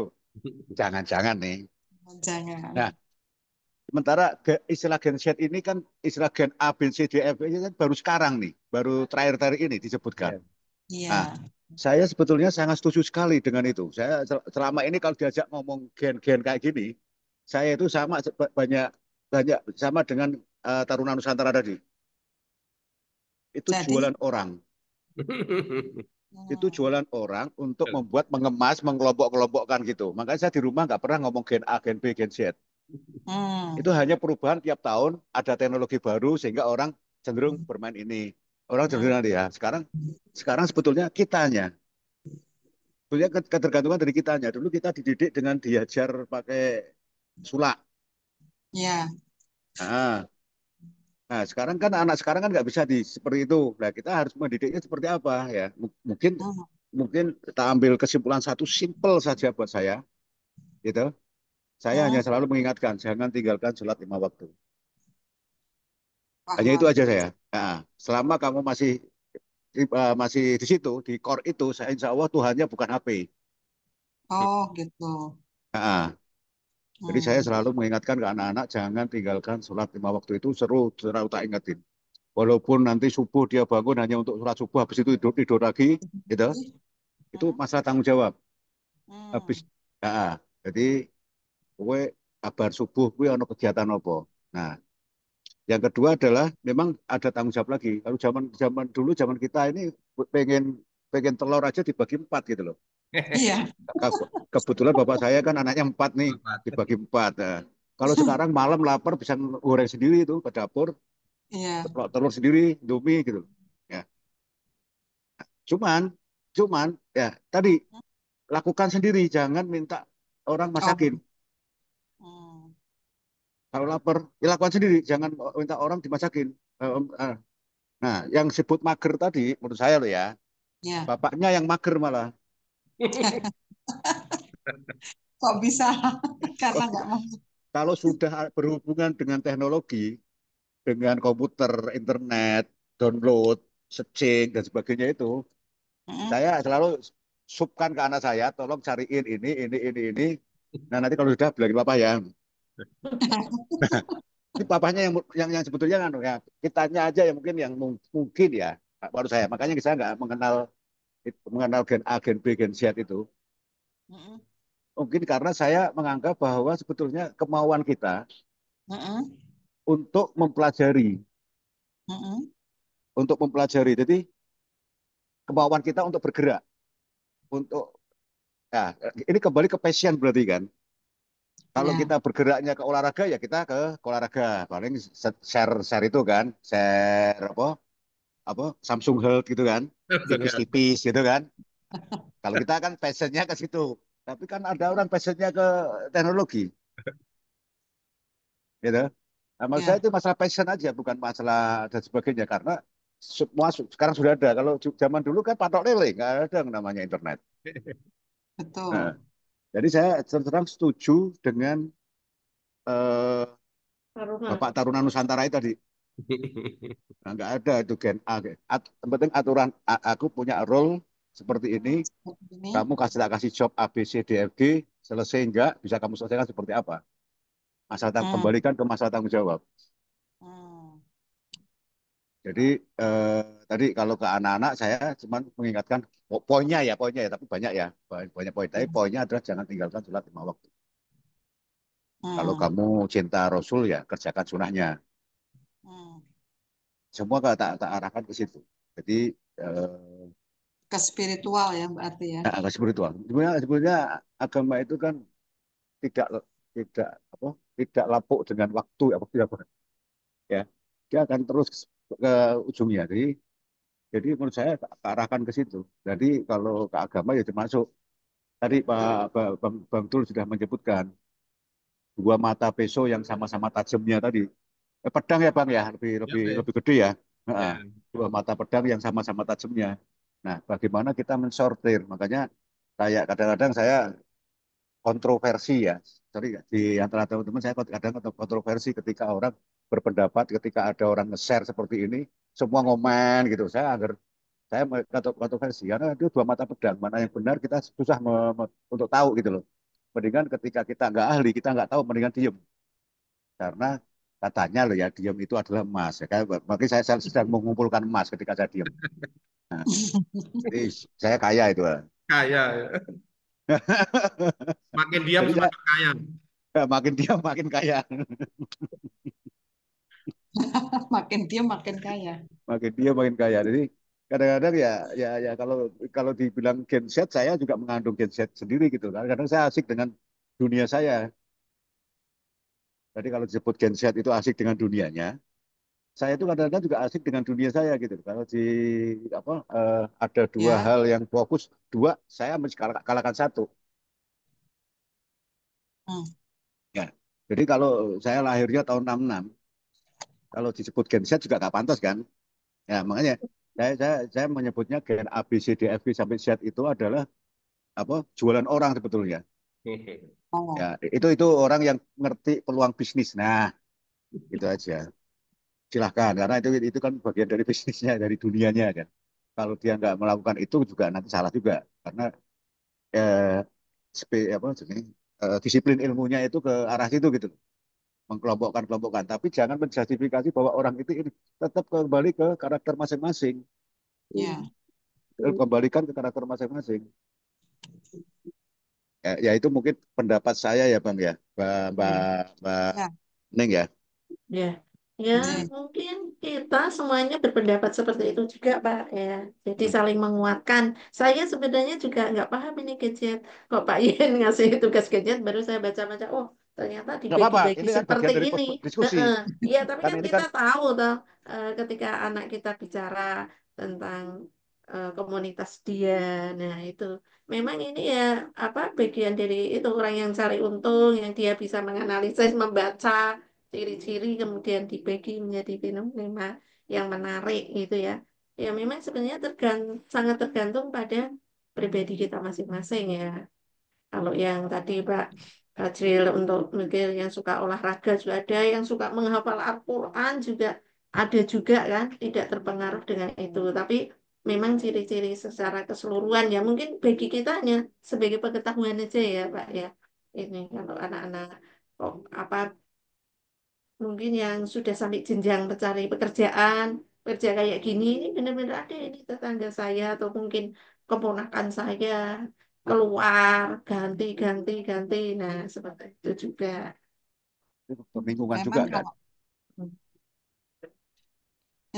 Jangan-jangan nih. Jangan. Nah, sementara istilah Gen Z ini kan istilah Gen A, B, C, D, F ini kan baru sekarang nih, baru terakhir-terakhir ini disebutkan. Ya. Nah, Iya. saya sebetulnya sangat setuju sekali dengan itu. Saya selama ini kalau diajak ngomong gen-gen kayak gini, saya itu sama banyak banyak sama dengan Taruna Nusantara tadi. Itu Jadi, jualan orang. Itu hmm, jualan orang untuk membuat mengemas, mengelompok-kelompokkan gitu. Makanya saya di rumah nggak pernah ngomong gen A, gen B, gen Z. Itu hmm, hanya perubahan tiap tahun ada teknologi baru sehingga orang cenderung bermain ini. Orang cenderung hmm, nanti ya. Sekarang sekarang sebetulnya kitanya. Sebetulnya ketergantungan dari kitanya. Dulu kita dididik dengan diajar pakai sulak. ya, Nah, nah, sekarang kan anak sekarang kan nggak bisa seperti itu. Nah, kita harus mendidiknya seperti apa ya? Mungkin hmm, mungkin kita ambil kesimpulan satu simpel saja buat saya, gitu. Saya hanya hmm, selalu mengingatkan jangan tinggalkan sholat 5 waktu. Hanya itu paham. aja saya. Nah, selama kamu masih di situ di core itu, saya insya Allah Tuhannya bukan HP. Oh, gitu. Nah, jadi saya Hmm, selalu mengingatkan ke anak-anak jangan tinggalkan sholat 5 waktu itu seru, selalu tak ingetin. Walaupun nanti subuh dia bangun hanya untuk sholat subuh, habis itu tidur, tidur lagi, gitu. Itu hmm, masalah tanggung jawab. Habis, hmm. nah, jadi gue kabar subuh gue ono kegiatan apa. Nah, yang kedua adalah memang ada tanggung jawab lagi. Kalau zaman zaman dulu zaman kita ini pengen pengen telur aja dibagi 4 gitu loh. Iya. Kebetulan bapak saya kan anaknya 4 nih, dibagi 4. Nah, kalau sekarang malam lapar bisa goreng sendiri itu ke dapur, Iya. telur, telur sendiri, Indomie gitu. Ya, cuman, cuman ya tadi lakukan sendiri, jangan minta orang masakin. Oh. Hmm. Kalau lapar, ya lakukan sendiri, jangan minta orang dimasakin. Nah, yang sebut mager tadi, menurut saya loh ya, Ya, bapaknya yang mager malah. kok bisa? Karena nggak mau. Kalau sudah berhubungan dengan teknologi, dengan komputer, internet, download, searching, dan sebagainya itu, Mm-mm. saya selalu subkan ke anak saya, tolong cariin ini. Nah, nanti kalau sudah bilangin papa ya. Ini papahnya yang sebetulnya kan ya kitanya aja yang mungkin mungkin ya baru saya. Makanya saya nggak mengenal gen A, gen B, gen Z itu. Mm-mm. Mungkin karena saya menganggap bahwa sebetulnya kemauan kita Mm-mm. untuk mempelajari, Mm-mm. untuk mempelajari. Jadi kemauan kita untuk bergerak, untuk ya ini kembali ke passion berarti kan. Kalau Ya. kita bergeraknya ke olahraga ya kita ke olahraga. Paling share share itu kan, share apa Samsung Health gitu kan, tipis-tipis gitu kan. Kalau kita kan passionnya ke situ. Tapi kan ada orang passionnya ke teknologi, gitu. Nah, maksud saya Ya, itu masalah passion aja, bukan masalah dan sebagainya. Karena semua sekarang sudah ada. Kalau zaman dulu kan patok lele, nggak ada yang namanya internet. Nah, betul. jadi saya terus terang setuju dengan eh, Taruna. Bapak Taruna Nusantara itu tadi. Nah, nggak ada itu gen A. Yang penting aturan aku punya role seperti ini. Seperti ini. Kamu kasih job A, B, C, D, F, G. Selesai enggak, bisa kamu selesaikan seperti apa. Hmm. Kembalikan ke masalah tanggung jawab. Hmm. Jadi eh, tadi kalau ke anak-anak saya cuma mengingatkan poinnya ya, tapi banyak ya, banyak poin. Tapi Hmm. poinnya adalah jangan tinggalkan sholat 5 waktu. Kalau Hmm. kamu cinta Rasul ya kerjakan sunnahnya. Hmm. Semua tak arahkan ke situ. Jadi Ke spiritual ya berarti ya. agak spiritual. Sebenarnya agama itu kan tidak tidak apa tidak lapuk dengan waktu apa ya. Dia akan terus ke ujungnya. Jadi menurut saya arahkan ke situ. Jadi kalau ke agama ya termasuk tadi Bang Tul sudah menyebutkan dua mata pisau yang sama-sama tajamnya tadi. Pedang ya Bang ya, lebih Ya, lebih ya. lebih gede ya. Heeh. Ya. Dua mata pedang yang sama-sama tajamnya. Nah, bagaimana kita mensortir? Makanya kayak kadang-kadang saya kontroversi ya. Sorry ya, di antara teman-teman saya kadang kontroversi ketika orang berpendapat, ketika ada orang nge-share seperti ini, semua ngomen gitu. Saya kontroversi karena itu dua mata pedang. Mana yang benar kita susah untuk tahu gitu loh. Mendingan ketika kita nggak ahli, kita nggak tahu, mendingan diem. Karena katanya loh ya, diem itu adalah emas. Ya, kayak, makanya saya sedang mengumpulkan emas ketika saya diem. Nah, jadi saya kaya itu. Kaya. Ya. Makin diam Jadi saya semakin kaya. makin diam makin kaya. Makin dia makin kaya. Makin diam makin kaya. Jadi kadang-kadang ya kalau kalau dibilang Gen Z saya juga mengandung Gen Z sendiri gitu. Kadang-kadang saya asik dengan dunia saya. Jadi kalau disebut Gen Z itu asik dengan dunianya, saya itu kadang-kadang juga asik dengan dunia saya gitu. Kalau di apa ada dua Ya. hal yang fokus, dua saya mesti kalahkan satu. Hmm. Ya. Jadi kalau saya lahirnya tahun 66, kalau disebut Gen Z juga nggak pantas kan? Ya makanya saya menyebutnya Gen A, B, C, D, F, G sampai Z itu adalah apa jualan orang sebetulnya. Ya Oh. itu orang yang ngerti peluang bisnis. Nah itu aja. Silahkan karena itu kan bagian dari bisnisnya dari dunianya kan kalau dia nggak melakukan itu juga nanti salah juga karena eh, apa disiplin ilmunya itu ke arah situ gitu mengkelompokkan tapi jangan menjustifikasi bahwa orang itu ini tetap kembali ke karakter masing-masing. Ya. Kembalikan ke karakter masing-masing ya itu mungkin pendapat saya ya Bang ya Mbak Ya. Mbak Ya. Neng ya. Ya, ya Nih. mungkin kita semuanya berpendapat seperti itu juga, Pak. Ya, jadi Hmm. saling menguatkan. Saya sebenarnya juga nggak paham ini gadget. Kok Pak Yen ngasih tugas gadget, baru saya baca-baca. Oh, ternyata Nggak apa-apa dibagi-bagi ini kan seperti bagian dari ini. diskusi Heeh. Iya, tapi kan kan ini kita kan tahu toh, ketika anak kita bicara tentang komunitas dia. Nah, itu memang ini ya apa bagian dari itu orang yang cari untung, yang dia bisa menganalisis, membaca ciri-ciri, kemudian dibagi menjadi fenomena yang menarik gitu ya. Ya memang sebenarnya sangat tergantung pada pribadi kita masing-masing ya. Kalau yang tadi Pak Fajril untuk mungkin yang suka olahraga juga ada, yang suka menghafal Al-Quran juga ada juga kan, tidak terpengaruh dengan itu. Tapi memang ciri-ciri secara keseluruhan ya mungkin bagi kita hanya sebagai pengetahuan aja ya Pak ya. Ini kalau anak-anak kok apa mungkin yang sudah sampai jenjang mencari pekerjaan, kerja kayak gini, ini benar-benar ada ini tetangga saya atau mungkin keponakan saya keluar ganti. Nah, seperti itu juga. Itu faktor lingkungan juga Memang kan. kalau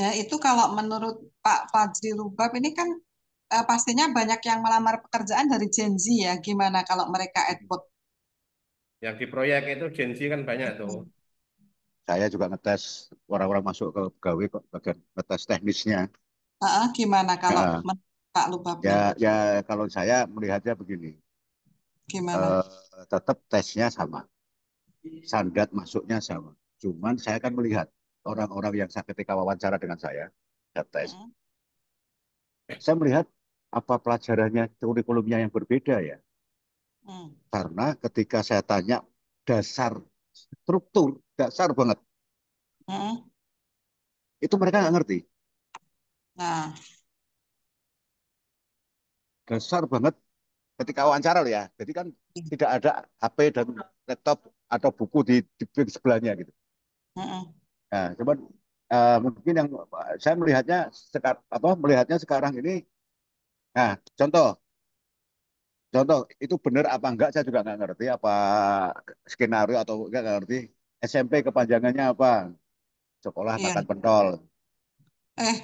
ya itu kalau menurut Pak Fajri Lubab ini kan pastinya banyak yang melamar pekerjaan dari Gen Z ya. Gimana kalau mereka output? Yang di proyek itu Gen Z kan banyak tuh. Saya juga ngetes orang-orang masuk ke pegawai kok bagian ngetes teknisnya. Gimana kalau Ya, menurut Pak Lubab ya, nih? ya kalau saya melihatnya begini, Gimana? tetap tesnya sama, standar masuknya sama. Cuman saya kan melihat orang-orang yang saya ketika wawancara dengan saya tes, Mm, saya melihat apa pelajarannya kurikulumnya yang berbeda ya. mm, Karena ketika saya tanya dasar struktur, dasar banget, mm. itu mereka nggak ngerti. Nah, Dasar banget ketika wawancara loh ya. Jadi kan tidak ada HP dan laptop atau buku di sebelahnya gitu. mm, Nah, cuman mungkin yang saya melihatnya sekarang ini, nah contoh itu benar apa enggak saya juga nggak ngerti apa skenario atau nggak ngerti. SMP kepanjangannya apa? Sekolah iya. makan pentol. Eh,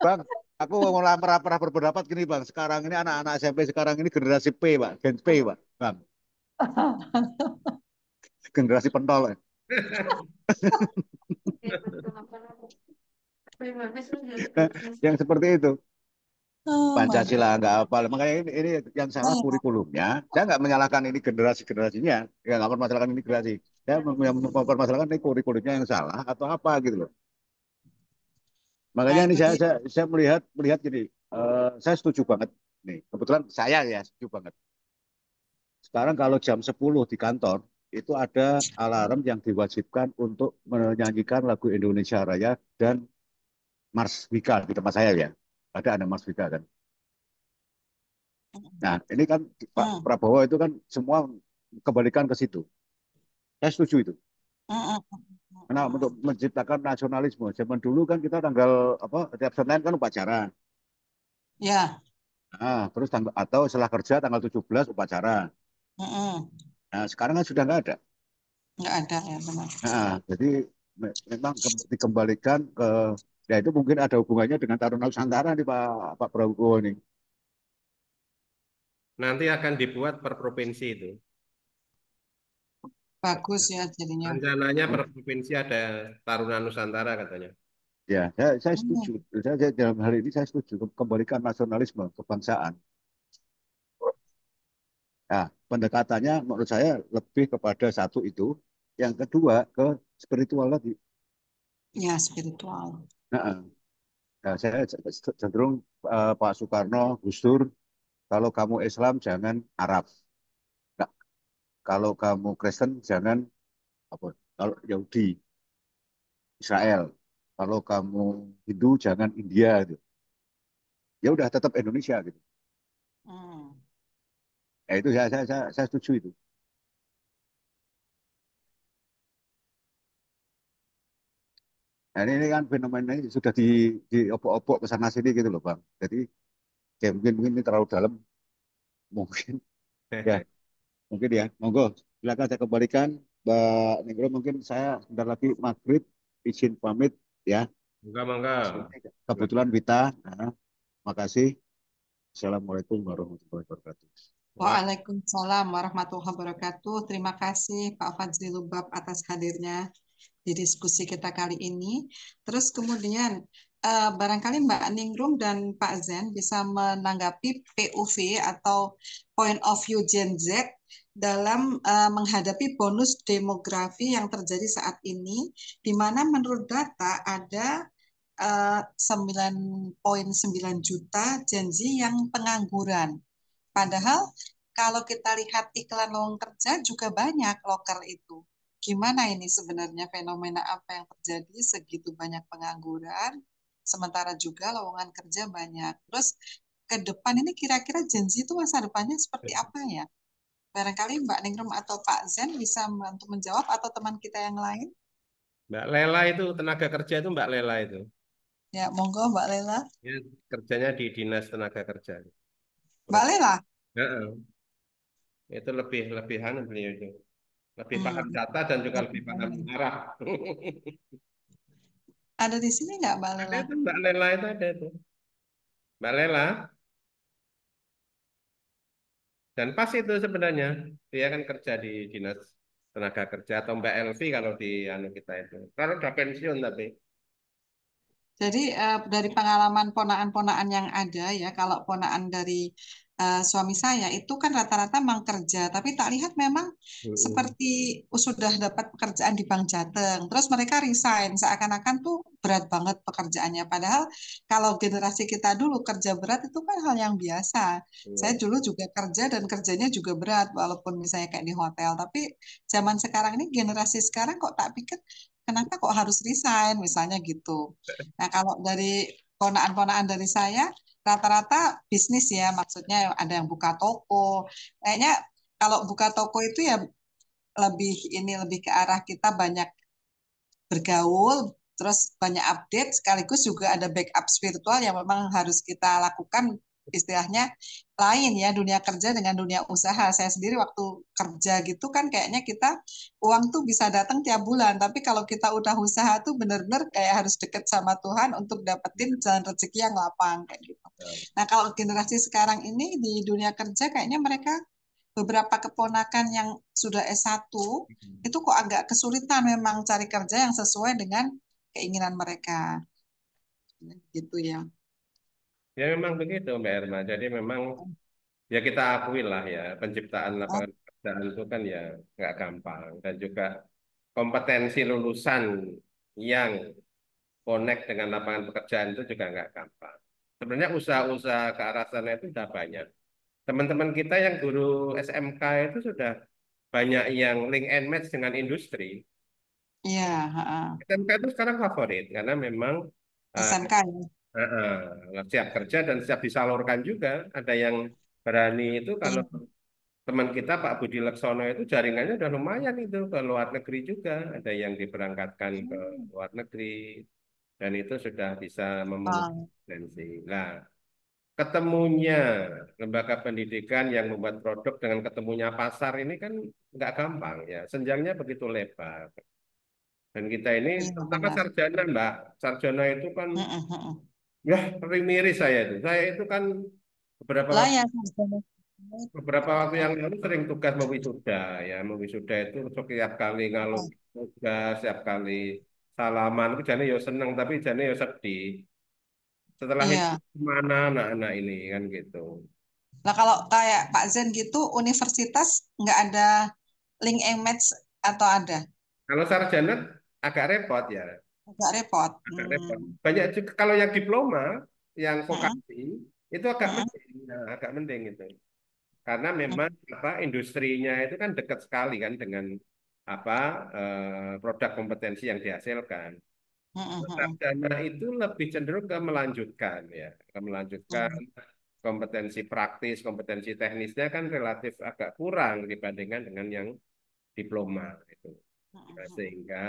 Bang, aku mau pernah berpendapat gini bang. Sekarang ini anak-anak SMP sekarang ini generasi P pak, Gen P pak, bang, generasi pentol. Nah, yang seperti itu. oh my Pancasila God. nggak apa, makanya ini yang salah Oh, kurikulumnya. Saya nggak menyalahkan ini generasinya, ya nggak mempermasalahkan ini generasi. Saya mempermasalahkan ini kurikulumnya yang salah atau apa gitu loh. nah Makanya ini itu dia. saya melihat gini, saya setuju banget nih. Kebetulan saya ya setuju banget. Sekarang kalau jam 10 di kantor itu ada alarm yang diwajibkan untuk menyanyikan lagu Indonesia Raya dan Mars Wika di tempat saya ya. Ada Mars Wika kan. Nah, ini kan Pak Mm, Prabowo itu kan semua kembalikan ke situ. Saya setuju itu. mm, mm, Karena untuk menciptakan nasionalisme. Zaman dulu kan kita tanggal apa tiap Senin kan upacara. ya, Nah, terus atau setelah kerja tanggal 17 upacara. mm, Nah, sekarang kan sudah nggak ada. nggak ada ya benar. Nah, jadi memang dikembalikan ke ya itu mungkin ada hubungannya dengan Taruna Nusantara nih Pak Prabowo ini. Nanti akan dibuat per provinsi itu. Bagus ya jadinya. Rencananya per provinsi ada Taruna Nusantara katanya. Ya, saya setuju. Mm, Dalam hal ini saya setuju kembalikan nasionalisme kebangsaan. Nah, pendekatannya menurut saya lebih kepada satu itu, yang kedua ke spiritual lagi. ya spiritual. Nah, nah, saya cenderung Pak Soekarno, Gus Dur, kalau kamu Islam jangan Arab. Nah, kalau kamu Kristen jangan apa? Kalau Yahudi, Israel. Kalau kamu Hindu jangan India gitu. Ya udah tetap Indonesia gitu. Mm, Ya itu saya setuju itu. Nah, ini kan fenomena ini sudah di opok-opok ke sana sini gitu loh Bang. Jadi ya mungkin ini terlalu dalam mungkin ya mungkin ya monggo silakan saya kembalikan Mbak Ningro mungkin saya sebentar lagi maghrib izin pamit ya. Monggo, monggo. Kebetulan Wita, nah, makasih. Assalamualaikum warahmatullahi wabarakatuh. Wah, Waalaikumsalam warahmatullahi wabarakatuh. Terima kasih Pak Fajri Lubab atas hadirnya di diskusi kita kali ini. Terus kemudian barangkali Mbak Ningrum dan Pak Zen bisa menanggapi POV atau point of view Gen Z dalam menghadapi bonus demografi yang terjadi saat ini, di mana menurut data ada 9,9 juta Gen Z yang pengangguran. Padahal kalau kita lihat iklan lowongan kerja juga banyak loker itu. Gimana ini sebenarnya fenomena apa yang terjadi segitu banyak pengangguran, sementara juga lowongan kerja banyak. Terus ke depan ini kira-kira Gen Z itu masa depannya seperti apa ya? Barangkali Mbak Ningrum atau Pak Zen bisa membantu menjawab atau teman kita yang lain. Mbak Lela itu tenaga kerja itu Mbak Lela itu. Ya, monggo Mbak Lela. Ya, kerjanya di Dinas Tenaga Kerja. Mbak Lela. Heeh. Itu lebih lebihan beliau itu. Lebih paham Hmm. data dan juga lebih paham arah. Ada di sini nggak Mbak Ada Lela? itu Mbak Lela itu ada itu. Mbak Lela dan pas itu sebenarnya dia kan kerja di Dinas Tenaga Kerja atau Mbak Elvi kalau di anu kita itu. Kalau udah pensiun tapi. Jadi dari pengalaman ponaan-ponaan yang ada ya, kalau ponaan dari suami saya itu kan rata-rata memang kerja, tapi tak lihat memang Mm-mm. seperti sudah dapat pekerjaan di Bank Jateng, terus mereka resign, seakan-akan tuh berat banget pekerjaannya. Padahal kalau generasi kita dulu kerja berat itu kan hal yang biasa. Saya Iya. dulu juga kerja dan kerjanya juga berat, walaupun misalnya kayak di hotel. Tapi zaman sekarang ini generasi sekarang kok tak pikir kenapa kok harus resign misalnya gitu. Nah, kalau dari ponaan-ponaan dari saya, rata-rata bisnis ya, maksudnya ada yang buka toko. Kayaknya kalau buka toko itu ya lebih ke arah kita banyak bergaul, terus banyak update, sekaligus juga ada backup spiritual yang memang harus kita lakukan istilahnya lain ya dunia kerja dengan dunia usaha. Saya sendiri waktu kerja gitu kan kayaknya kita uang tuh bisa datang tiap bulan, tapi kalau kita udah usaha tuh bener-bener kayak harus deket sama Tuhan untuk dapetin jalan rezeki yang lapang kayak gitu. Nah, kalau generasi sekarang ini di dunia kerja kayaknya mereka beberapa keponakan yang sudah S1 itu kok agak kesulitan memang cari kerja yang sesuai dengan keinginan mereka. Gitu ya. Ya memang begitu Mbak Erma. Jadi memang ya kita akui lah ya penciptaan Oh, lapangan pekerjaan itu kan ya nggak gampang dan juga kompetensi lulusan yang connect dengan lapangan pekerjaan itu juga nggak gampang. Sebenarnya usaha-usaha ke arah sana itu sudah banyak. Teman-teman kita yang guru SMK itu sudah banyak yang link and match dengan industri. iya, SMK itu sekarang favorit karena memang eh, SMK ya. siap kerja dan siap disalurkan juga. Ada yang berani itu kalau Iya. teman kita Pak Budi Laksono itu jaringannya udah lumayan itu ke luar negeri juga. Ada yang diberangkatkan ke luar negeri dan itu sudah bisa memenuhi Oh, potensi. Nah, ketemunya lembaga pendidikan yang membuat produk dengan ketemunya pasar ini kan nggak gampang ya. Senjangnya begitu lebar. Dan kita ini, iya terutama benar. sarjana, Mbak. Sarjana itu kan, Mm-mm, mm-mm. ya, miris saya itu. Saya itu kan beberapa Lah waktu, ya, beberapa waktu yang lalu sering tugas mewisuda, ya. Mewisuda itu setiap kali ngalu oh, tugas, setiap kali salaman, itu jane ya seneng, tapi jane ya sedih. Setelah itu, iya. mana anak-anak ini, kan gitu. Nah kalau kayak Pak Zen gitu, universitas nggak ada link and match atau ada? Kalau sarjana agak repot ya, Agak repot. agak repot. Banyak juga kalau yang diploma, yang Mm-mm, vokasi itu agak mm-mm, mending, nah, agak mending itu. Karena mm-mm, memang apa industrinya itu kan dekat sekali kan dengan apa produk kompetensi yang dihasilkan. mm-mm, mm-mm, Sarjana itu lebih cenderung ke melanjutkan ya, ke melanjutkan mm-mm. kompetensi praktis, kompetensi teknisnya kan relatif agak kurang dibandingkan dengan yang diploma itu. Nah, sehingga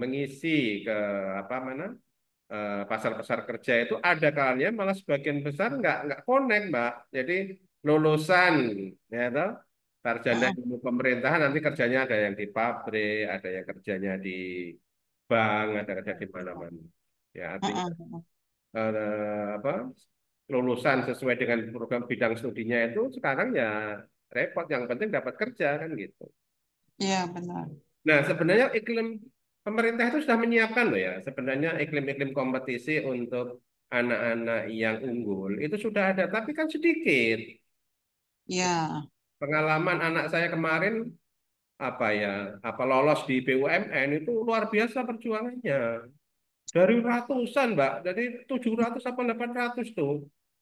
mengisi ke apa mana pasar-pasar kerja itu ada kalanya malah sebagian besar nggak connect Mbak. Jadi lulusan ya toh, sarjana ilmu pemerintahan nanti kerjanya ada yang di pabrik, ada yang kerjanya di bank, ada kerja di mana-mana. Ya artinya apa lulusan sesuai dengan program bidang studinya itu sekarang ya repot. Yang penting dapat kerja kan gitu. Iya benar. Nah sebenarnya iklim pemerintah itu sudah menyiapkan loh ya. Sebenarnya iklim-iklim kompetisi untuk anak-anak yang unggul itu sudah ada, tapi kan sedikit. Ya, Pengalaman anak saya kemarin apa ya, apa lolos di BUMN itu luar biasa perjuangannya. Dari ratusan, Mbak, dari 700 apa 800 tuh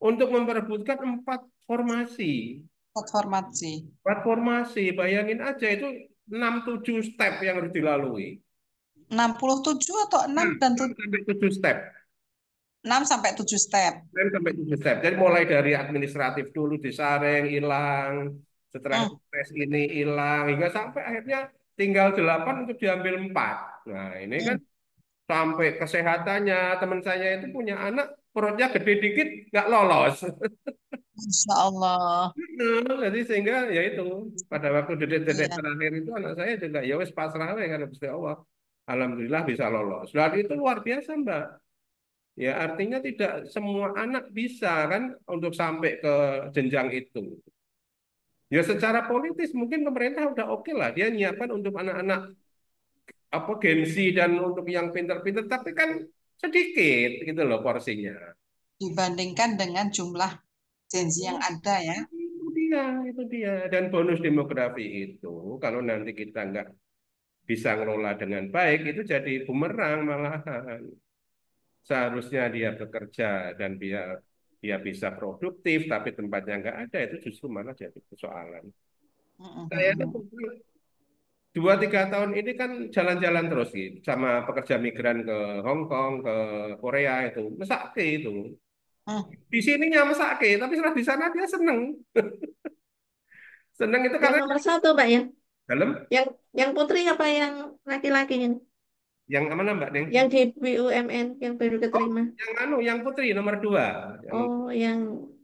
untuk memperebutkan 4 formasi. transformasi. 4 formasi, bayangin aja itu 6 7 step yang harus dilalui. 67 atau 6 Hmm, dan 6 sampai 7 step. 6 sampai 7 step. 6 sampai 7 step. Jadi mulai dari administratif dulu disaring, hilang. Setelah Hmm, itu tes ini hilang. Hingga sampai akhirnya tinggal 8 untuk diambil 4. Nah ini kan hmm. sampai kesehatannya. Teman saya itu punya anak, perutnya gede dikit, nggak lolos. Insya Allah. Nah, jadi sehingga ya itu, pada waktu detik-detik Iya. terakhir itu anak saya juga ya wes pasrah we karena Gusti Allah. Alhamdulillah bisa lolos. Dan itu luar biasa, Mbak. Ya, artinya tidak semua anak bisa kan untuk sampai ke jenjang itu. Ya secara politis mungkin pemerintah udah oke lah, dia nyiapkan untuk anak-anak apa Gen Z dan untuk yang pinter-pinter, tapi kan sedikit gitu loh porsinya. Dibandingkan dengan jumlah janji yang ada ya. Itu dia. Dan bonus demografi itu kalau nanti kita nggak bisa ngelola dengan baik, itu jadi bumerang malahan. Seharusnya dia bekerja dan dia dia bisa produktif, tapi tempatnya nggak ada, itu justru malah jadi persoalan. Mm, Saya mm, itu mm. 2 3 tahun ini kan jalan-jalan terus gitu, sama pekerja migran ke Hong Kong, ke Korea itu, mesake itu. Mm. Di sininya mesake, tapi setelah di sana dia seneng. Seneng itu Yang karena nomor satu, Pak ya. dalam Yang yang putri apa yang laki-laki ini? yang mana Mbak Deng? Yang di BUMN yang baru Oh, keterima. yang putri nomor 2, yang Oh, yang yang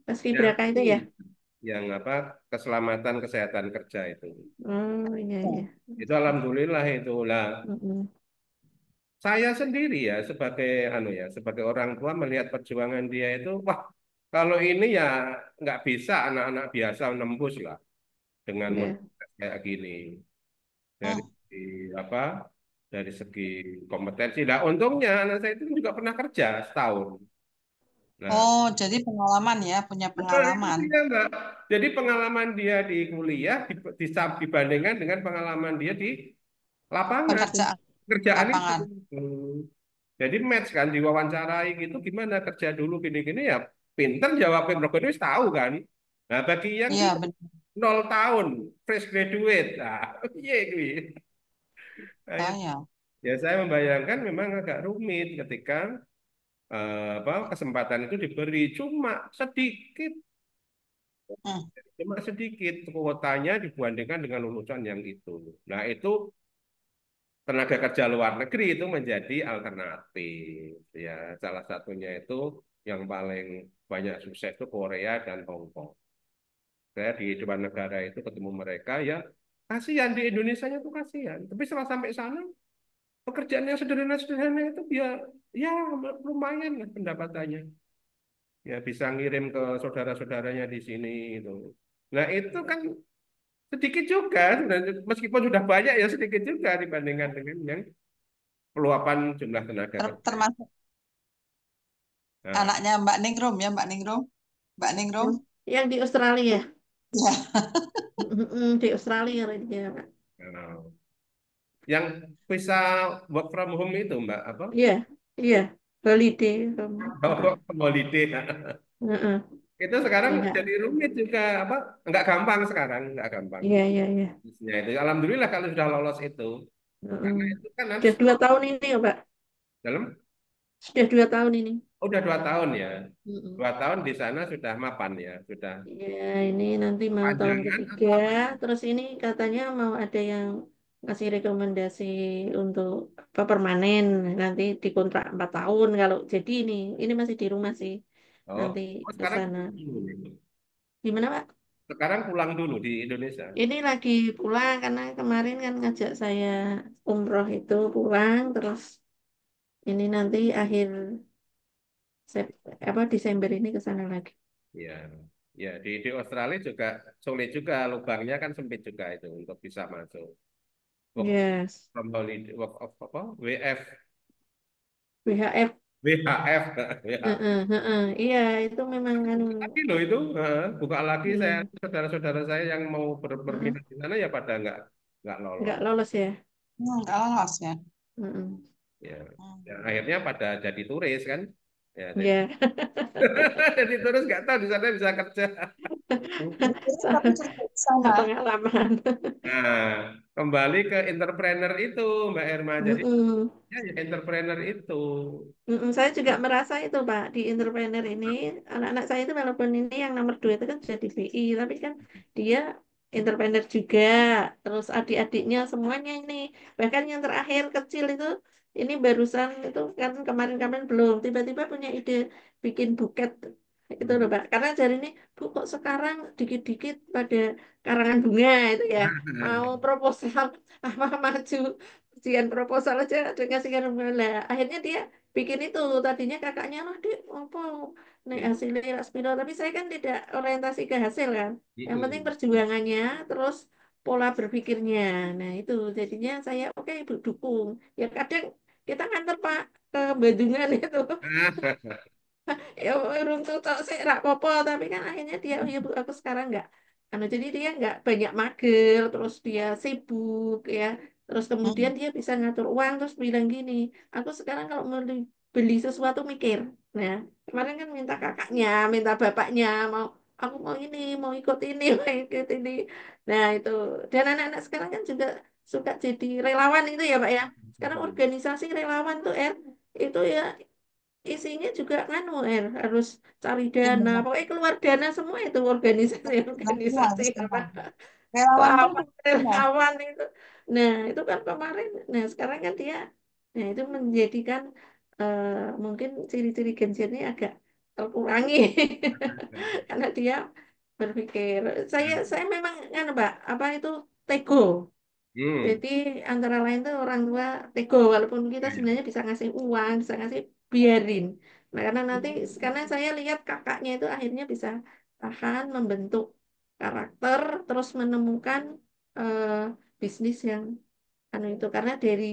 paskibraka itu ya. ini, yang apa keselamatan kesehatan kerja itu. Oh, iya iya. Itu alhamdulillah itu lah. Mm-mm. Saya sendiri ya sebagai sebagai orang tua melihat perjuangan dia itu, wah kalau ini ya nggak bisa anak-anak biasa nembus lah dengan Iya. modal kayak gini dari Mm. apa dari segi kompetensi. Nah untungnya anak saya itu juga pernah kerja setahun. Nah, Oh, jadi pengalaman ya, punya betul itu pengalaman. dia Mbak. Jadi pengalaman dia di kuliah dibandingkan dengan pengalaman dia di lapangan Pekerjaan kerjaan itu. lapangan. Hmm. Jadi match kan diwawancarai gitu gimana kerja dulu gini-gini ya pinter jawabin mereka itu tahu kan. Nah bagi yang Iya, itu benar. 0 tahun fresh graduate, nah iya gue. Nah, ya, Saya. ya saya membayangkan memang agak rumit ketika apa kesempatan itu diberi Mm. cuma sedikit kuotanya dibandingkan dengan lulusan yang itu. Nah itu tenaga kerja luar negeri itu menjadi alternatif. Ya, salah satunya itu yang paling banyak sukses itu Korea dan Hong Kong. Saya di dua negara itu ketemu mereka ya kasihan di Indonesia tuh kasihan. Tapi setelah sampai sana pekerjaan yang sederhana-sederhana itu ya lumayan lah pendapatannya. Ya bisa ngirim ke saudara-saudaranya di sini itu. Nah itu kan sedikit juga, meskipun sudah banyak ya sedikit juga dibandingkan dengan yang peluapan jumlah tenaga kerja. Termasuk Nah, anaknya Mbak Ningrum ya, Mbak Ningrum. Mbak Ningrum. Yang di Australia. Ya. Mm-mm, di Australia dia, Pak. nah, yang bisa work from home itu Mbak apa? Iya, iya. Holiday, apa? Oh, holiday. Heeh. Itu sekarang Iya, jadi rumit juga apa? Nggak gampang sekarang, nggak gampang. iya, iya, iya. Ya, itu alhamdulillah kalau sudah lolos itu, Heeh. karena itu kan harus Sudah 2 tahun ini ya, Pak. dalam Sudah 2 tahun ini. udah 2 tahun ya, Mm-mm. 2 tahun di sana sudah mapan ya, sudah Ya, ini nanti mau tahun panjangan ketiga. atau apa? Terus ini katanya mau ada yang ngasih rekomendasi untuk apa permanen. Nanti dikontrak 4 tahun kalau jadi ini. Ini masih di rumah sih. Oh, Nanti oh ke sekarang sana. pulang dulu. Gimana, Pak? Sekarang pulang dulu di Indonesia. Ini lagi pulang karena kemarin kan ngajak saya umroh itu pulang. Terus ini nanti akhir apa Desember ini ke sana lagi. Ya, ya di Australia juga sulit juga lubangnya kan sempit juga itu untuk bisa masuk. work Yes. from holiday, work of apa? WF, WHF. WHF, WHF. Heeh, heeh. Iya, itu memang anu. Lagi loh itu, buka lagi saya Iya. saudara-saudara saya yang mau Heeh. berminat di sana ya pada nggak lolos. Nggak lolos ya. Lolos ya. Heeh. Ya, Hmm. ya akhirnya pada jadi turis kan. Ya, jadi, Ya. jadi turis nggak tahu di sana bisa kerja. Dikirim tapi kerja di sana. Pengalaman. Nah, kembali ke entrepreneur itu, Mbak Irma. Jadi Mm-mm. ya, ya entrepreneur itu. Mm-mm, saya juga merasa itu Pak di entrepreneur ini anak-anak saya itu walaupun ini yang nomor 2 itu kan sudah di BI tapi kan dia entrepreneur juga terus adik-adiknya semuanya ini bahkan yang terakhir kecil itu ini barusan itu kan kemarin-kemarin belum tiba-tiba punya ide bikin buket itu loh Pak karena dari ini Bu kok sekarang dikit-dikit pada karangan bunga itu ya mau proposal apa maju ujian proposal aja dikasih karangan bunga lah akhirnya dia bikin itu tadinya kakaknya lah dek apa nih hasilnya Aspiro tapi saya kan tidak orientasi ke hasil kan yang penting Mm-mm. perjuangannya terus pola berpikirnya nah itu jadinya saya oke ibu dukung ya kadang kita nganter Pak ke Bandungan itu ya runtuh tok sih rak popo tapi kan akhirnya dia oh ya bu aku sekarang nggak jadi dia nggak banyak mager terus dia sibuk ya terus kemudian Hmm. dia bisa ngatur uang terus bilang gini aku sekarang kalau mau beli sesuatu mikir nah kemarin kan minta kakaknya minta bapaknya mau aku mau ini mau ikut ini mau ikut ini nah itu dan anak-anak sekarang kan juga suka jadi relawan itu ya Pak ya sekarang organisasi relawan tuh itu ya isinya juga nganu harus cari dana Iya, pokoknya keluar dana semua itu organisasi iya organisasi harus apa benar. Relawan pun lawan punya. relawan itu nah itu kan kemarin nah sekarang kan dia nah itu menjadikan eh, mungkin ciri-ciri Gen Z ini agak terkurangi karena dia berpikir saya memang kan Mbak apa itu tego Hmm. jadi antara lain tuh orang tua tego walaupun kita sebenarnya bisa ngasih uang, bisa ngasih biarin. Nah, karena nanti karena saya lihat kakaknya itu akhirnya bisa tahan membentuk karakter terus menemukan eh, bisnis yang anu itu karena dari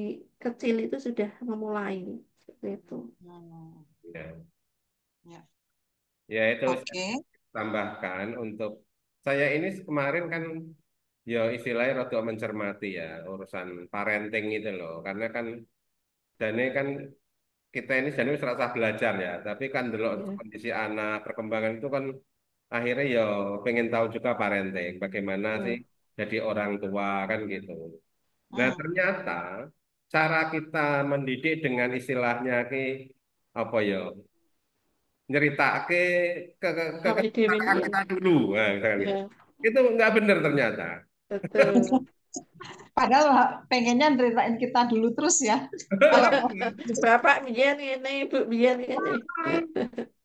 kecil itu sudah memulai seperti itu. Hmm. Ya. Ya. Ya itu saya Oke. tambahkan untuk saya ini kemarin kan ya istilahnya rada mencermati ya urusan parenting itu loh karena kan Dane kan kita ini jadi serasa belajar ya tapi kan dulu Ya, kondisi anak perkembangan itu kan akhirnya ya pengen tahu juga parenting bagaimana sih ya. jadi orang tua kan gitu. Nah Hmm. ternyata cara kita mendidik dengan istilahnya ki apa ya nyerita ke Awake dhewe kecelakaan mbiyen. kita dulu, nah, misalkan gitu. Ya, Itu nggak benar ternyata. betul. Padahal pengennya ceritain kita dulu terus ya. Kalau Bapak biyen ini, Ibu biyen ini.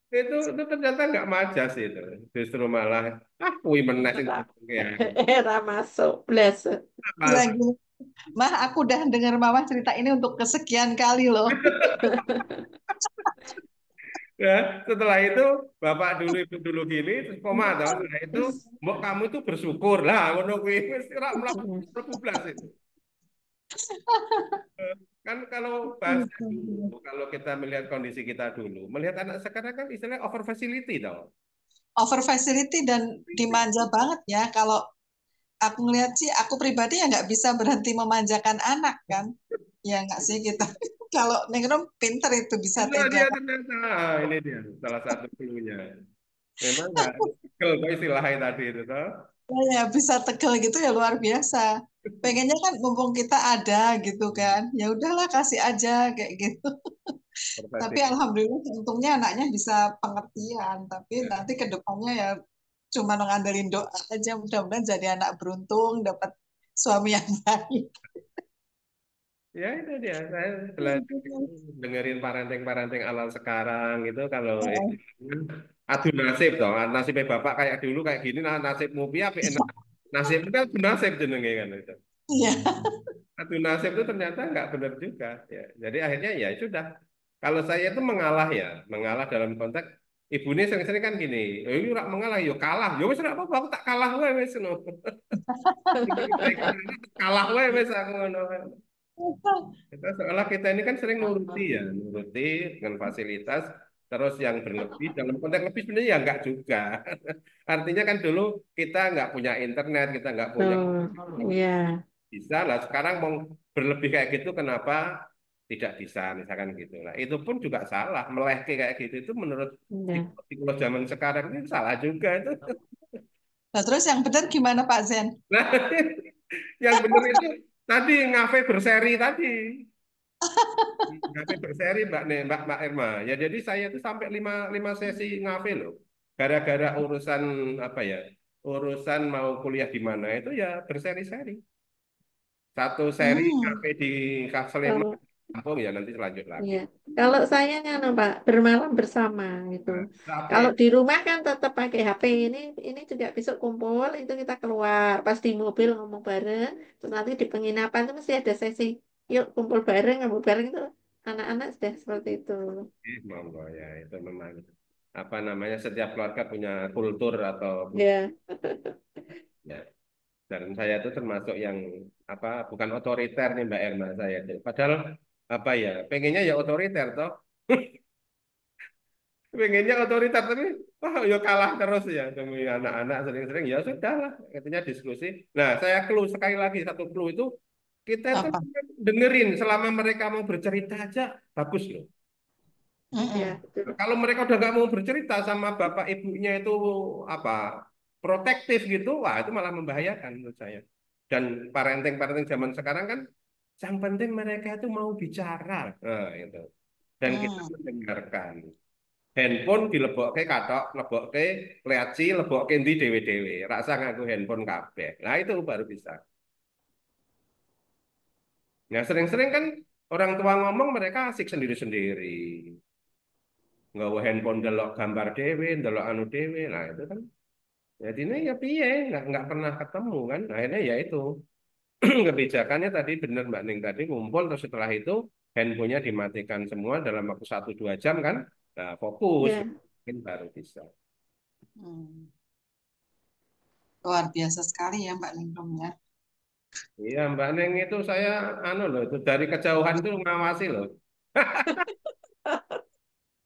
Itu ternyata nggak majas itu, justru malah kui meneh sing Era, ya. era masuk blas. Mas, lagi, Mah aku udah dengar Mama cerita ini untuk kesekian kali loh. ya, setelah itu bapak dulu ibu dulu gini, terus koma tahu. Nah itu mbok kamu itu bersyukur lah, ngono kuwi wis ora mlebu blas itu. Kan kalau bahasa dulu, kalau kita melihat kondisi kita dulu, melihat anak sekarang kan istilahnya over facility tau. Over facility dan dimanja banget ya. Kalau aku ngeliat sih, aku pribadi ya nggak bisa berhenti memanjakan anak kan. Ya nggak sih kita. Kalau Ningrum pinter itu bisa Itulah tega. dia ternyata. Ah, ini dia salah satu clue-nya. Memang nggak skill kok istilahnya tadi itu toh. Ya bisa tegel gitu ya luar biasa. Pengennya kan mumpung kita ada gitu kan. Ya udahlah kasih aja kayak gitu. Tapi Profesi. alhamdulillah untungnya anaknya bisa pengertian. Tapi Ya, nanti ke depannya ya cuma ngandelin doa aja. Mudah-mudahan jadi anak beruntung, dapat suami yang baik. ya itu dia. Saya belajar itu dengerin parenting-parenting alal sekarang gitu. Kalau itu kan adu nasib toh. Nasibnya bapak kayak dulu kayak gini, nah nasibmu piye apik enak. Nasib kan nasib jenenge kan itu. Iya. Adu nasib itu ternyata nggak benar juga. Ya, jadi akhirnya ya sudah. Kalau saya itu mengalah ya, mengalah dalam konteks Ibune sering-sering kan gini, ini rak mengalah, yo kalah, yo wis ora apa-apa, aku tak kalah wae wis no. Kalah wae wis aku ngono. Kita seolah kita ini kan sering nuruti ya, nuruti dengan fasilitas, terus yang berlebih dalam konteks lebih sebenarnya ya enggak juga. Artinya kan dulu kita nggak punya internet, kita nggak punya Iya, bisa lah. Sekarang mau berlebih kayak gitu, kenapa tidak bisa misalkan gitu. Nah itu pun juga salah, melehke kayak gitu itu menurut iya. psikolog zaman sekarang ini salah juga itu. Nah, terus yang benar gimana Pak Zen? Nah, yang benar itu tadi ngafe berseri tadi. Ngafe berseri Mbak Irma. Ya jadi saya itu sampai lima sesi ngafe loh. Gara-gara urusan apa ya? Urusan mau kuliah di mana itu ya berseri-seri. Satu seri Hmm, ngafe di Sleman, Kalau Kampung ya nanti lanjut lagi. iya, kalau saya kan Pak bermalam bersama itu. Nah, Kalau sampai di rumah kan tetap pakai HP ini juga besok kumpul itu kita keluar pas di mobil ngomong bareng. Terus nanti di penginapan itu mesti ada sesi yuk kumpul bareng ngomong bareng itu anak-anak sudah seperti itu. monggo ya itu memang apa namanya setiap keluarga punya kultur atau Ya, ya. Dan saya itu termasuk yang apa bukan otoriter nih Mbak Irma saya itu. Padahal apa ya pengennya ya otoriter toh. Pengennya otoriter tapi wah ya kalah terus ya demi anak-anak sering-sering ya sudah lah intinya diskusi. Nah saya clue sekali lagi satu clue itu kita itu apa? dengerin selama mereka mau bercerita aja bagus loh. ya Mm-mm. betul. Kalau mereka udah nggak mau bercerita sama bapak ibunya itu apa protektif gitu, wah itu malah membahayakan menurut saya. Dan parenting-parenting zaman sekarang kan yang penting mereka itu mau bicara, nah, itu. Dan kita Hmm. mendengarkan. Handphone dilebokke katok, lebokke leaci, lebokke di dewe-dewe. Rasa ngaku handphone kabeh. Nah itu baru bisa. Nah sering-sering kan orang tua ngomong mereka asik sendiri-sendiri. Nggak handphone delok gambar dewe, delok anu dewe. Nah itu kan. Jadi ini ya piye, nggak pernah ketemu kan. Akhirnya ya itu kebijakannya tadi benar Mbak Ning tadi ngumpul terus setelah itu handphonenya dimatikan semua dalam waktu 1-2 jam kan. Nah fokus Ya, mungkin baru bisa. Hmm. Luar biasa sekali ya Mbak Lingkung ya. Iya Mbak Neng itu saya anu loh itu dari kejauhan itu ngawasi loh.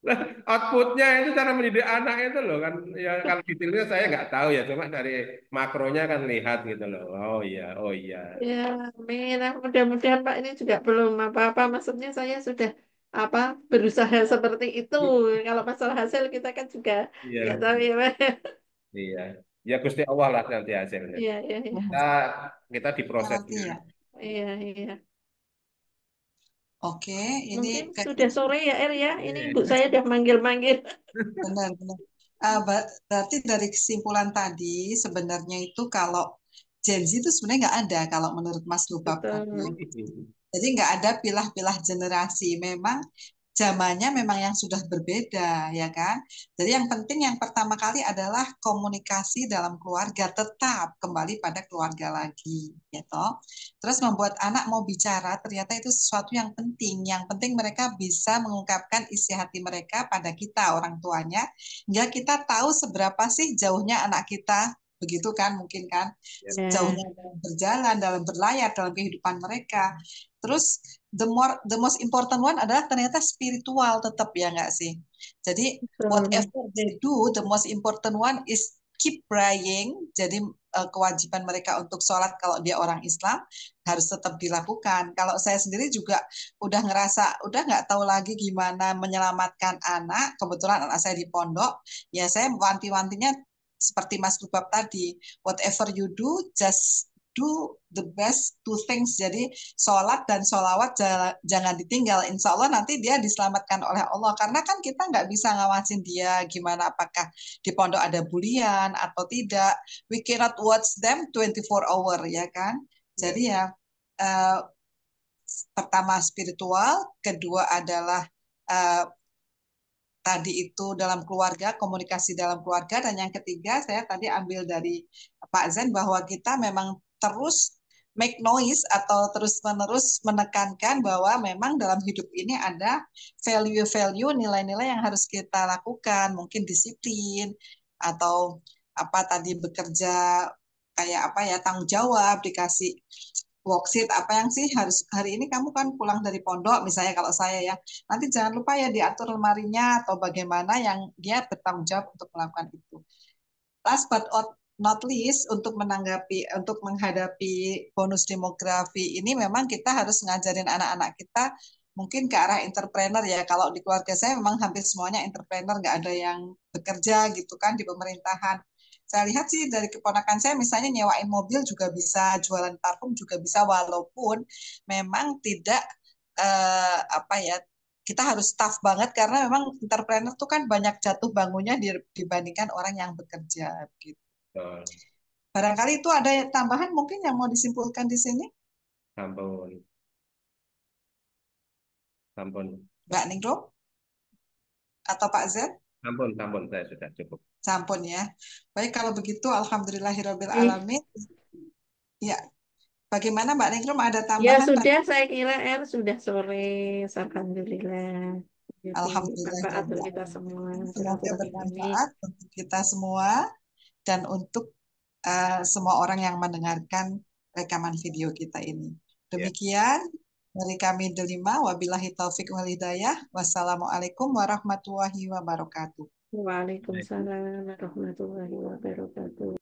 Lah, outputnya itu cara mendidik anak itu loh kan ya kalau detailnya saya nggak tahu ya cuma dari makronya kan lihat gitu loh. Oh iya. ya, amin. Nah, mudah-mudahan Pak ini juga belum apa-apa. Maksudnya saya sudah apa berusaha seperti itu. Kalau masalah hasil kita kan juga nggak Iya. tahu ya Pak. Iya. Ya Gusti Allah lah nanti hasilnya. Iya, iya, iya. Kita kita Nanti diprosesnya. ya. Iya, iya. Oke, ini Mungkin sudah kayaknya sore ya, Er ya. Ini ibu Iya. saya udah manggil-manggil. benar-benar. Berarti dari kesimpulan tadi sebenarnya itu kalau Gen Z itu sebenarnya nggak ada kalau menurut Mas Lubab tadi. Betul. Jadi nggak ada pilah-pilah generasi. Memang zamannya memang yang sudah berbeda, ya kan? Jadi yang penting yang pertama kali adalah komunikasi dalam keluarga, tetap kembali pada keluarga lagi, gitu. Terus membuat anak mau bicara, ternyata itu sesuatu yang penting. Yang penting mereka bisa mengungkapkan isi hati mereka pada kita, orang tuanya, hingga kita tahu seberapa sih jauhnya anak kita, begitu kan? Mungkin kan? Ya, Jauhnya dalam berjalan, dalam berlayar, dalam kehidupan mereka. Terus the most important one adalah ternyata spiritual tetap ya nggak sih? Jadi betul. whatever they do, the most important one is keep praying. Jadi kewajiban mereka untuk sholat kalau dia orang Islam harus tetap dilakukan. Kalau saya sendiri juga udah ngerasa udah nggak tahu lagi gimana menyelamatkan anak. Kebetulan anak saya di pondok, ya saya wanti-wantinya seperti Mas Lubab tadi, whatever you do, just do the best two things. Jadi sholat dan sholawat jangan ditinggal. Insya Allah nanti dia diselamatkan oleh Allah. Karena kan kita nggak bisa ngawasin dia gimana apakah di pondok ada bulian atau tidak. We cannot watch them 24 hour ya kan. Iya. Jadi ya eh, pertama spiritual, kedua adalah eh, tadi itu dalam keluarga, komunikasi dalam keluarga, dan yang ketiga saya tadi ambil dari Pak Zen bahwa kita memang terus make noise atau terus-menerus menekankan bahwa memang dalam hidup ini ada value-value, nilai-nilai yang harus kita lakukan, mungkin disiplin atau apa tadi bekerja kayak apa ya, tanggung jawab, dikasih worksheet apa yang sih harus hari ini kamu kan pulang dari pondok misalnya kalau saya ya, nanti jangan lupa ya diatur lemarinya atau bagaimana yang dia bertanggung jawab untuk melakukan itu. Last but not least, untuk menghadapi bonus demografi ini memang kita harus ngajarin anak-anak kita mungkin ke arah entrepreneur ya. Kalau di keluarga saya memang hampir semuanya entrepreneur, nggak ada yang bekerja gitu kan di pemerintahan. Saya lihat sih dari keponakan saya misalnya nyewain mobil juga bisa, jualan parfum juga bisa, walaupun memang tidak apa ya, kita harus tough banget karena memang entrepreneur tuh kan banyak jatuh bangunnya dibandingkan orang yang bekerja gitu. Betul. Barangkali itu ada tambahan mungkin yang mau disimpulkan di sini, Sampun, sampun, Mbak Ningrum atau Pak Z? sampun, saya sudah cukup. Sampun ya. Baik kalau begitu, alhamdulillahirabbil Ih, alamin. Ya, bagaimana Mbak Ningrum, ada ya tambahan sudah, tadi? saya kira sudah sore. Alhamdulillah. Jadi manfaat untuk Alhamdulillahirabbil kita alamin. semua Semoga silaturahmi ini. bermanfaat untuk kita semua dan untuk semua orang yang mendengarkan rekaman video kita ini. Ya. Demikian dari kami Delima, wabillahi taufik wal hidayah. Wassalamualaikum warahmatullahi wabarakatuh. Waalaikumsalam warahmatullahi wabarakatuh.